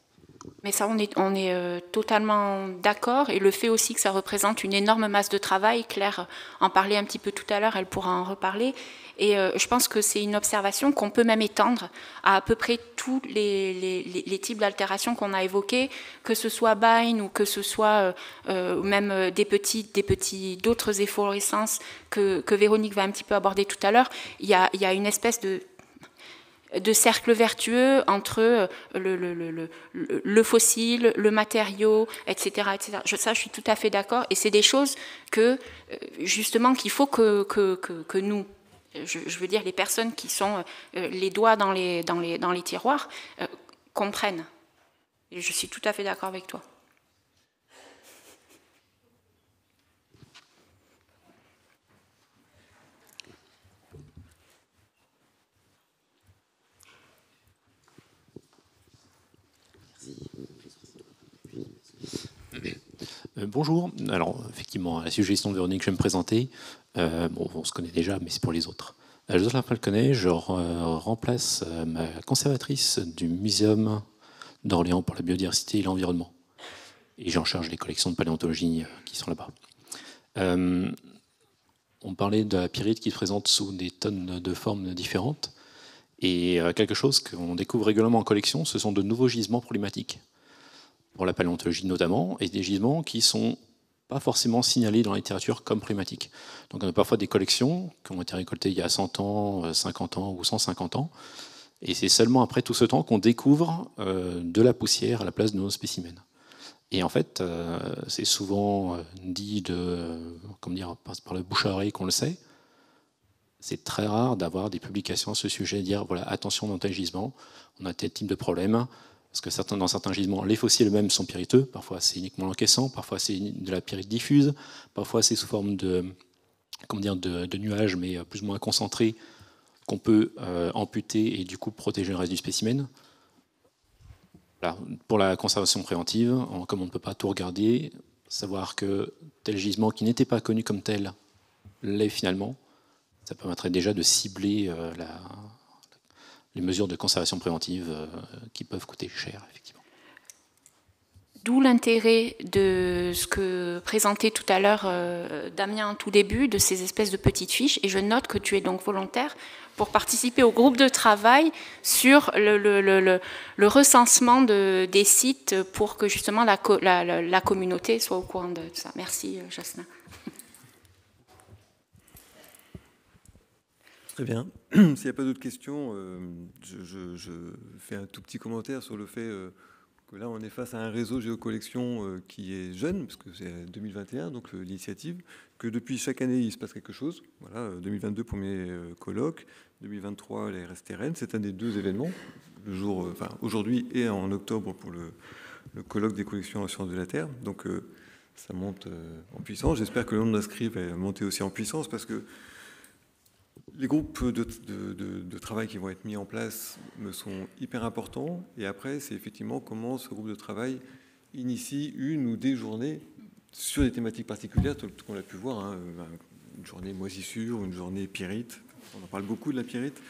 Mais ça, on est totalement d'accord. Et le fait aussi que ça représente une énorme masse de travail, Claire en parlait un petit peu tout à l'heure, elle pourra en reparler. Et je pense que c'est une observation qu'on peut même étendre à peu près tous les types d'altérations qu'on a évoqués, que ce soit Bain ou que ce soit même d'autres efflorescences que Véronique va un petit peu aborder tout à l'heure. Il y a une espèce de cercle vertueux entre le fossile, le matériau, etc. etc. Ça, je suis tout à fait d'accord. Et c'est des choses que, justement, qu'il faut que nous, je veux dire les personnes qui sont les doigts dans les tiroirs, comprennent. Et je suis tout à fait d'accord avec toi. Bonjour. Alors, effectivement, à la suggestion de Véronique, je vais me présenter. On se connaît déjà, mais c'est pour les autres. Jocelyn Falconet, je remplace ma conservatrice du Muséum d'Orléans pour la biodiversité et l'environnement. Et j'en charge les collections de paléontologie qui sont là-bas. On parlait de la pyrite qui se présente sous des tonnes de formes différentes. Et quelque chose qu'on découvre régulièrement en collection, ce sont de nouveaux gisements problématiques. Pour la paléontologie notamment, et des gisements qui ne sont pas forcément signalés dans la littérature comme problématiques. Donc on a parfois des collections qui ont été récoltées il y a 100 ans, 50 ans ou 150 ans, et c'est seulement après tout ce temps qu'on découvre de la poussière à la place de nos spécimens. Et en fait, c'est souvent dit par le bouche à oreille qu'on le sait. C'est très rare d'avoir des publications à ce sujet, dire voilà, attention dans tel gisement, on a tel type de problème. Parce que dans certains gisements, les fossiles eux-mêmes sont pyriteux, parfois c'est uniquement l'encaissant, parfois c'est de la pyrite diffuse, parfois c'est sous forme de nuages, mais plus ou moins concentrés, qu'on peut amputer et du coup protéger le reste du spécimen. Voilà. Pour la conservation préventive, comme on ne peut pas tout regarder, savoir que tel gisement qui n'était pas connu comme tel l'est finalement, ça permettrait déjà de cibler les mesures de conservation préventive qui peuvent coûter cher, effectivement. D'où l'intérêt de ce que présentait tout à l'heure Damien en tout début, de ces espèces de petites fiches. Et je note que tu es donc volontaire pour participer au groupe de travail sur le recensement des sites pour que justement la communauté soit au courant de ça. Merci, Jocelyn. Très bien. S'il n'y a pas d'autres questions, je fais un tout petit commentaire sur le fait que là, on est face à un réseau géocollection qui est jeune, parce que c'est 2021, donc l'initiative, que depuis chaque année, il se passe quelque chose. Voilà, 2022, premier colloque, 2023, les RSTRN, cette année, 2 événements, le jour, enfin, aujourd'hui et en octobre pour le colloque des collections en sciences de la Terre. Donc, ça monte en puissance. J'espère que le nombre d'inscrits va monter aussi en puissance, parce que les groupes de travail qui vont être mis en place me sont hyper importants. Et après, c'est effectivement comment ce groupe de travail initie une ou des journées sur des thématiques particulières, tout qu'on a pu voir, hein, une journée moisissure, une journée pyrite. On en parle beaucoup de la pyrite.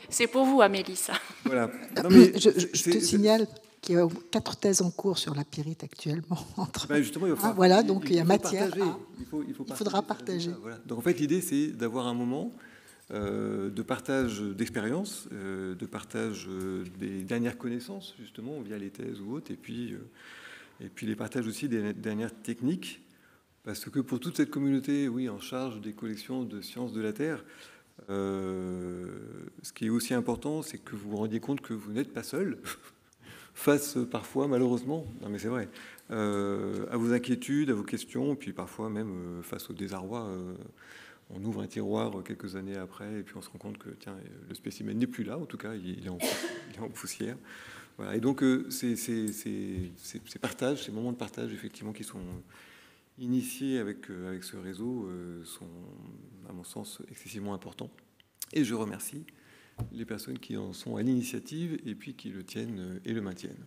C'est pour vous, Amélie, ça. Voilà. Non, mais je te signale qu'il y a 4 thèses en cours sur la pyrite actuellement. Justement, voilà, donc il y a matière. Il faudra partager. Voilà. Donc en fait, l'idée, c'est d'avoir un moment de partage d'expériences, de partage des dernières connaissances, justement, via les thèses ou autres, et puis les partages aussi des dernières techniques, parce que pour toute cette communauté, oui, en charge des collections de sciences de la Terre, ce qui est aussi important, c'est que vous vous rendiez compte que vous n'êtes pas seul, face parfois, malheureusement, non mais c'est vrai, à vos inquiétudes, à vos questions, puis parfois même face au désarroi. On ouvre un tiroir quelques années après, et puis on se rend compte que tiens, le spécimen n'est plus là, en tout cas, il est en poussière. Voilà. Et donc, ces partages, ces moments de partage, effectivement, qui sont initiés avec ce réseau, sont, à mon sens, excessivement importants. Et je remercie les personnes qui en sont à l'initiative et puis qui le tiennent et le maintiennent.